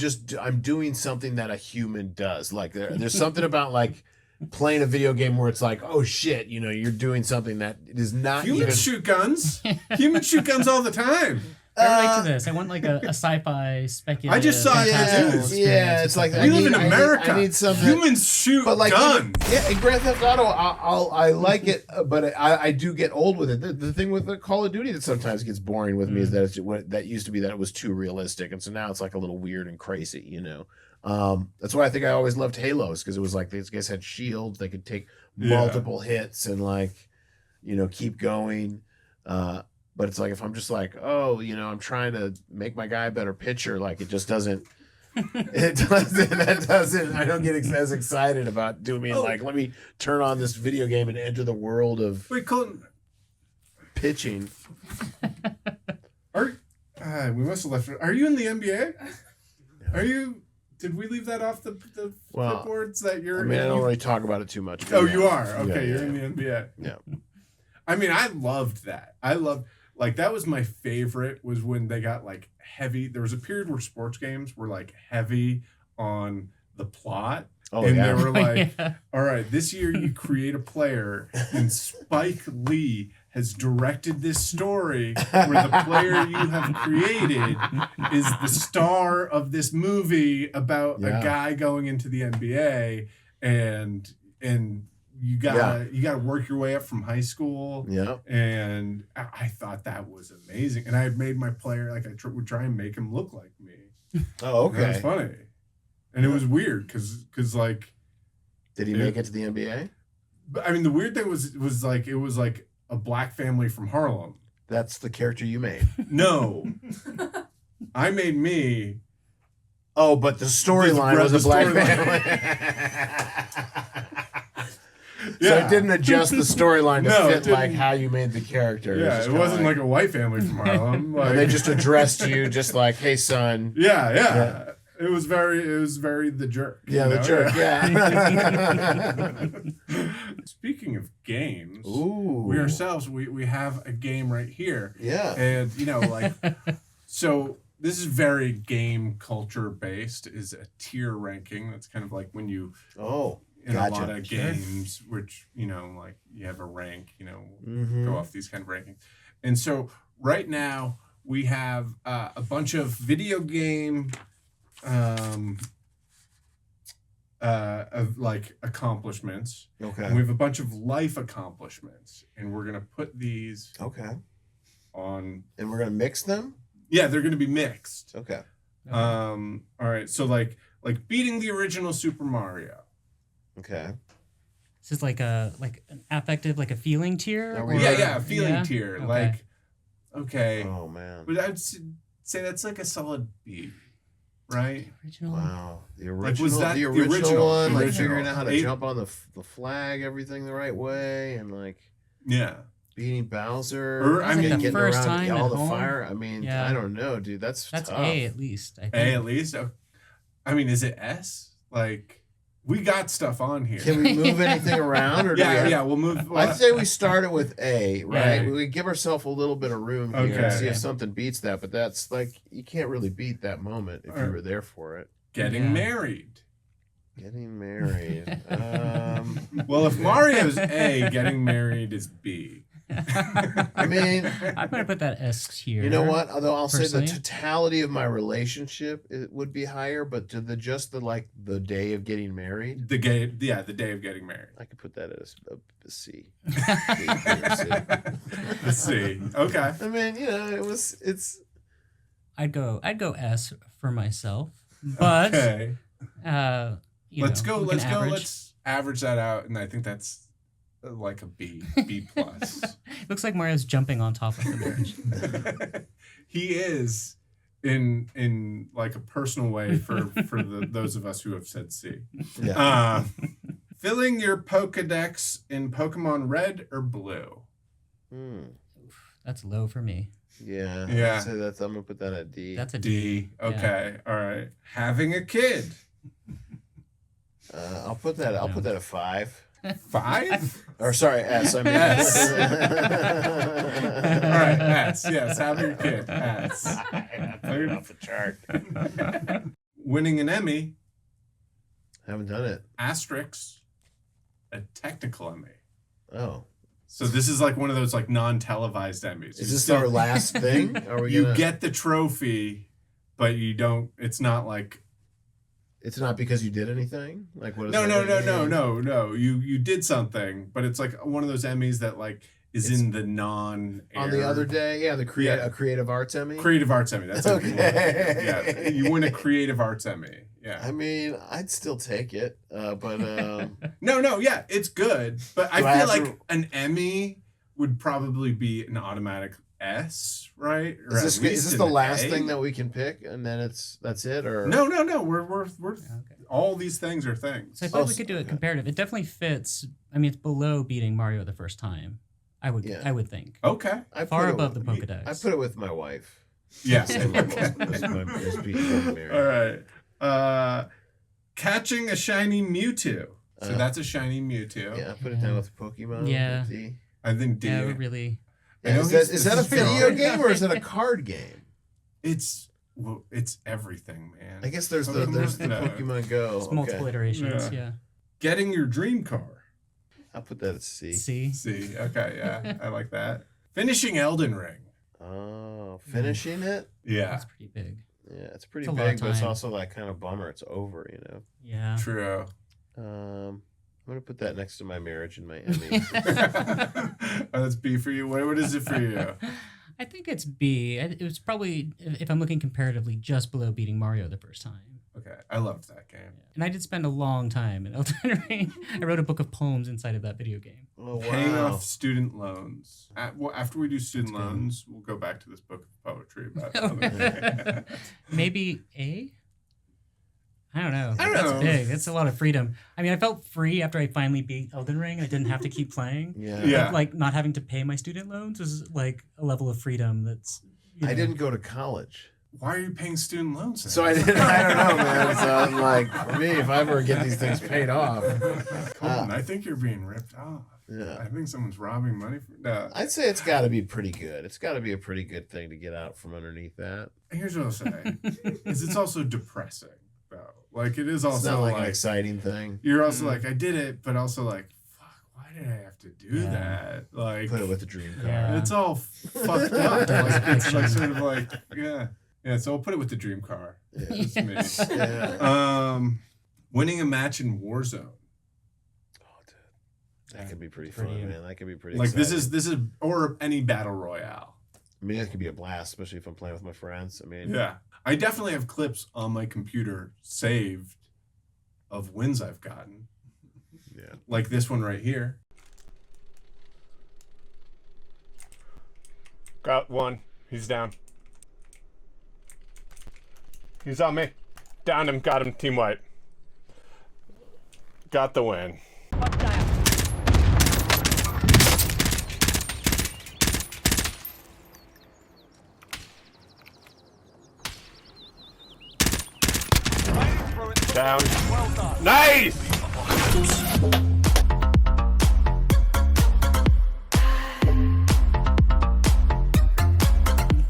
doing something that a human does. Like there's something about like playing a video game where it's like, oh shit, you know, you're doing something that is not Humans shoot guns. Humans shoot guns all the time. I relate to this. I want like a sci-fi speculative. I just saw it too. Yeah, it's like We live in America. I need something. Humans shoot guns. Yeah, in Grand Theft Auto, I like it, but I do get old with it. The thing with the Call of Duty that sometimes gets boring with me is that that used to be that it was too realistic, and so now it's like a little weird and crazy, you know. That's why I think I always loved Halos, because it was like these guys had shields, they could take multiple hits and like, you know, keep going. But it's like if I'm just like, oh, you know, I'm trying to make my guy a better pitcher, like it just doesn't. That doesn't. I don't get as excited about doing like, let me turn on this video game and enter the world of Colton, pitching. We must have left. Are you in the NBA? Are you? Did we leave that off the clipboards that you're? I mean, I don't really talk about it too much. Oh, you are. Okay, Yeah, you're in the NBA. Yeah. I mean, I loved that. Like that was my favorite, was when they got like heavy. There was a period where sports games were like heavy on the plot. Oh, and yeah. they were like, all right, this year you create a player, and Spike Lee has directed this story where the player you have created is the star of this movie about a guy going into the NBA, and you gotta work your way up from high school. Yeah. And I thought that was amazing. And I had made my player like would try and make him look like me. Oh, And that was okay. funny, and it was weird because like, Did he make it to the NBA? but I mean the weird thing was like it was like a black family from Harlem. That's the character you made. No, I made me. Oh, but the storyline was a The black storyline. family. So Yeah. it didn't adjust the storyline to No, it fit like didn't. how you made the character. Yeah, just it kinda wasn't like a white family from Harlem. Like, and they just addressed you just like, hey son. yeah. It was very the jerk. Yeah, you the know? jerk, yeah. Speaking of games, Ooh. we ourselves we have a game right here, Yeah. and like so this is very game culture based. Is a tier ranking. That's kind of like when you Oh. in Gotcha. a lot of Sure. games, which like you have a rank. Mhm. Go off these kind of rankings, and so right now we have a bunch of video game. Of like accomplishments, Okay. and we have a bunch of life accomplishments, and we're gonna put these Okay. on. And we're gonna mix them? Yeah, they're gonna be mixed. Okay. All right, so like beating the original Super Mario. Okay. This is like an affective, like a feeling tier. Are we- or- Yeah, feeling yeah? tier. Okay. Like, okay, Oh man. but I'd say that's like a solid B, right? Original. Wow. The Like, original, was that the the original, original? one, like Original. figuring out how to Eight- jump on the flag, everything the right way, and like Yeah. beating Bowser. Or, I and mean, getting the first around time all at the home? fire. I mean, Yeah. I don't know, dude. That's That's tough. A at least. I think. A at least. I mean, is it S? Like, we got stuff on here. Can we move anything around, or do we Yeah, have- yeah. We'll move. I'd say we started with A, right? Yeah. We give ourselves a little bit of room here Okay. and see if something beats that. But that's like you can't really beat that moment if you Alright. were there for it. Getting Yeah. married. Getting married. Well, if Mario's A, getting married is B. I mean, I'm gonna put that S here. you know what? Although I'll say the personally. totality of my relationship it would be higher, but to the day of getting married, The day of getting married. I could put that as a C. The C. Okay. I mean, it's I'd go S for myself, but Okay. let's Let's average that out, and I think that's like a B plus. Looks like Mario's jumping on top of the bridge. He is in like a personal way for those of us who have said C. yeah. Filling your Pokedex in Pokemon Red or Blue? That's low for me. Yeah. Yeah. I'd say I'm gonna put that at D. That's a D. D. Okay. All right. Having a kid. I'll put that at 5. 5? Or sorry, S. I mean S. All right. S. Yes. Having a kid. S. Put it off the chart. Winning an Emmy. Haven't done it. Asterisk. A technical Emmy. Oh. So this is like one of those like non-televised Emmys. Is this our last thing? Are we You gonna... get the trophy, but you don't. It's not like It's not because you did anything? Like what is no. that? You did something, but it's like one of those Emmys that like is It's- in the non. On the other day, yeah, Yeah. a creative arts Emmy. Creative Arts Emmy. That's Okay. Yeah, you win a Creative Arts Emmy. Yeah. I mean, I'd still take it, but No, yeah, it's good, but Do I I feel have like to- an Emmy would probably be an automatic S, right? Or is at this least the an last A? thing that we can pick, and then that's it, or No. We're Okay. all these things are things. So I feel like we Oh, could do it okay. comparative. It definitely fits. I mean, it's below beating Mario the first time. I would think. Okay. I Far put it above the with- Pokedex. I put it with my wife. Yes. As being married. All right. Catching a shiny Mewtwo. So that's a shiny Mewtwo. Yeah, I put it down with Pokemon. Yeah. with D. I think D. Yeah, we're really. I know Is he's- that a this is video strong. game or is it a card game? It's everything, man. I guess there's the No. Pokemon Go. It's multiple iterations. Yeah. Yeah. Getting your dream car. I'll put that at C. See. See, okay, yeah, I like that. Finishing Elden Ring. Oh, finishing it? Yeah, That's pretty big. Yeah, it's pretty It's a lot of big, but it's time. also like kind of bummer. It's over, Yeah. true. gonna put that next to my marriage and my Emmy. Oh, that's B for you. What is it for you? I think it's B. It was probably, if I'm looking comparatively, just below beating Mario the first time. Okay, I loved that game. And I did spend a long time in Elden Ring. I wrote a book of poems inside of that video game. Oh Paying wow! off student loans. After we do student loans, we'll go back to this book of poetry about Elden Ring. Maybe A? I don't know. I don't That's know. big. That's a lot of freedom. I mean, I felt free after I finally beat Elden Ring. I didn't have to keep playing. Yeah. Yeah. Like, not having to pay my student loans is like a level of freedom that's... I didn't go to college. Why are you paying student loans? Then? So I didn't. I don't know, man. So I'm like, for me, if I ever get these things paid off, Colton, I think you're being ripped off. yeah, I think someone's robbing money from. No. I'd say it's got to be pretty good. It's got to be a pretty good thing to get out from underneath that. Here's what I'll say: is it's also depressing, though. Like it is It's also not like an like exciting thing. you're also like I did it, but also like fuck, why did I have to do Yeah. that? Like Put it with the dream car. Yeah. it's all fucked up. Like, it's like sort of like yeah. So I'll put it with the dream car. Yeah. That's me. Yeah. Winning a match in Warzone. Oh, dude. That could be pretty Pretty- fun, man. That could be pretty. Like exciting. this is or any battle royale. I mean, that could be a blast, especially if I'm playing with my friends. I mean, Yeah. I definitely have clips on my computer saved of wins I've gotten. yeah. Like this one right here. Got one. He's down. He's on me. Downed him. Got him. Team white. Got the win. Down. Nice!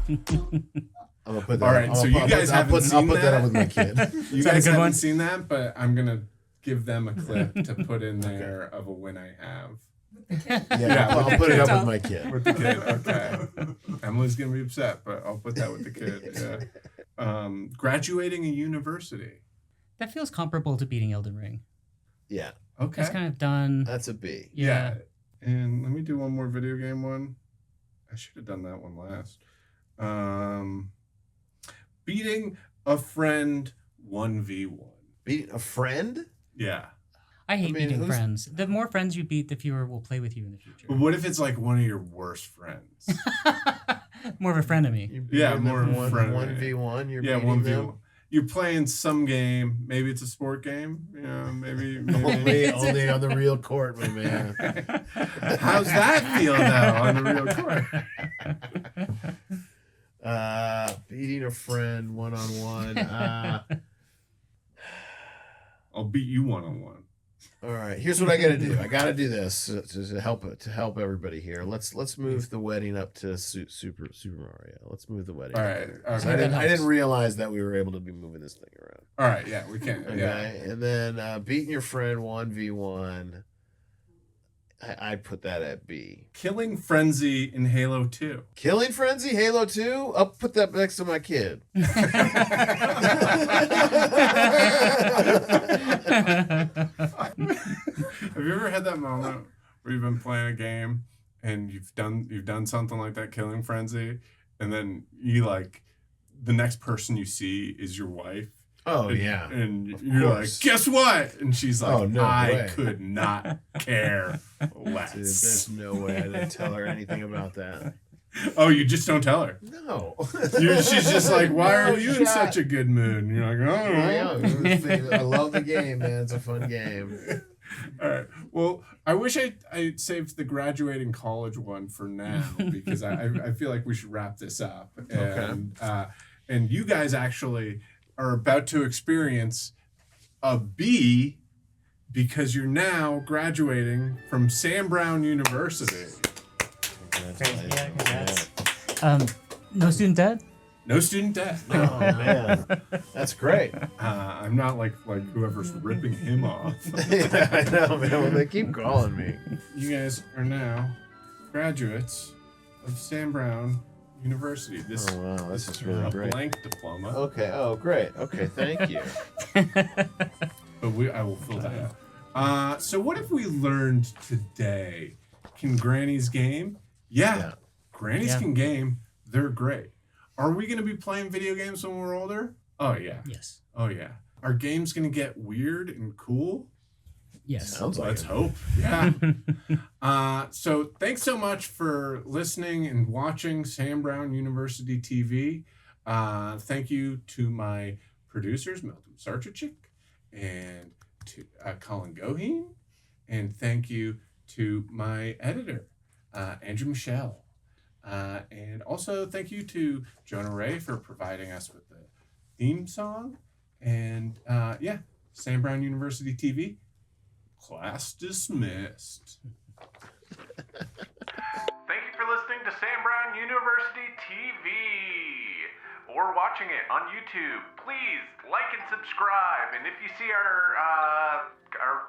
I'm gonna put that. All right, I'll so put- you I'll guys put- I'll haven't put, seen I'll put that that? up with my kid. You Is that a guys good haven't one? seen that, but I'm gonna give them a clip to put in there of a win I have. Yeah, I'll put it up with my kid. With the kid, okay. Emily's gonna be upset, but I'll put that with the kid. Yeah. Graduating a university. That feels comparable to beating Elden Ring. Yeah, Okay. It's kind of done. that's a B. Yeah. And let me do one more video game one. I should have done that one last. Beating a friend 1v1. Beating a friend? Yeah. I hate mean, beating who's- friends. The more friends you beat, the fewer will play with you in the future. But what if it's like one of your worst friends? More of a friend of me. You're Yeah, beating more them of a friend. 1v1. You're Yeah, beating 1v1. them. You're playing some game. Maybe it's a sport game. You know, maybe. Only on the real court, my man. How's that feel though on the real court? Beating a friend one-on-one. I'll beat you 1-on-1. All right, here's what I got to do. I got to do this to help everybody here. Let's move the wedding up to Super Mario. Let's move the wedding. All up right. there. So Okay. I didn't realize that we were able to be moving this thing around. All right. Yeah, we can. Okay, Yeah. and then beating your friend 1v1. I'd put that at B. Killing Frenzy in Halo 2. Killing Frenzy, Halo 2. I'll put that next to my kid. Have you ever had that moment where you've been playing a game and you've done something like that, Killing Frenzy, and then you like the next person you see is your wife? Oh And, yeah. and Of you're course. like, guess what? And she's like, Oh, no I way. could not care less. Dude, there's no way I didn't tell her anything about that. Oh, you just don't tell her. No. She's just like, why are No you in shot. such a good mood? And you're like, I love the game, man. It's a fun game. All right. Well, I wish I saved the graduating college one for now because I feel like we should wrap this up. And you guys actually are about to experience a B because you're now graduating from Sam Brown University. No student debt? No student debt. Oh man, that's great. I'm not like whoever's ripping him off. Yeah, I know, man. Well, they keep calling me. You guys are now graduates of Sam Brown University. This Oh wow, this is a really great. blank diploma, Okay. Oh great. Okay. Thank you. but I will fill that out. So what have we learned today? Can Grannies game? Yeah. Grannies Yeah. can game. They're great. Are we going to be playing video games when we're older? Oh, yeah. Yes. Oh, yeah. Are games going to get weird and cool? Yes. Sounds like Let's it. hope. Yeah. So thanks so much for listening and watching Sam Brown University TV. Thank you to my producers, Meltem Saricicek, and to Colin Goheen. And thank you to my editor, Andrew Michel. And also thank you to Jonah Ray for providing us with the theme song. And Sam Brown University TV. Class dismissed. Thank you for listening to Sam Brown University TV or watching it on YouTube. Please like and subscribe. And if you see our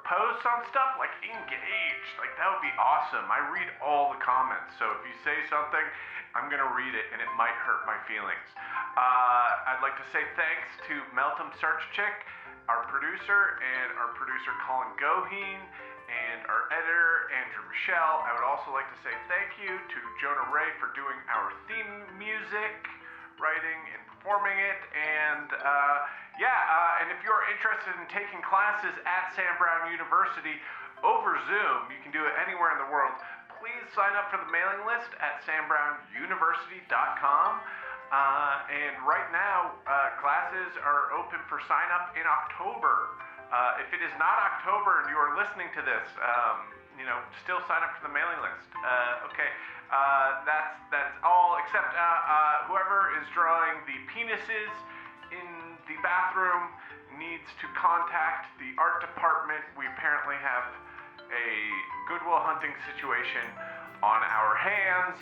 posts on stuff, like engage. Like that would be awesome. I read all the comments. So if you say something, I'm going to read it and it might hurt my feelings. I'd like to say thanks to Meltem Saricicek, our producer, and our producer Colin Goheen, and our editor Andrew Michel. I would also like to say thank you to Jonah Ray for doing our theme music, writing and performing it. And and if you're interested in taking classes at Sam Brown University over Zoom, you can do it anywhere in the world. Please sign up for the mailing list at sambrownuniversity.com. And right now, classes are open for sign up in October. If it is not October and you are listening to this, still sign up for the mailing list. That's all, except whoever is drawing the penises in the bathroom needs to contact the art department. We apparently have a Goodwill Hunting situation on our hands.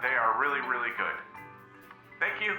They are really, really good. Thank you.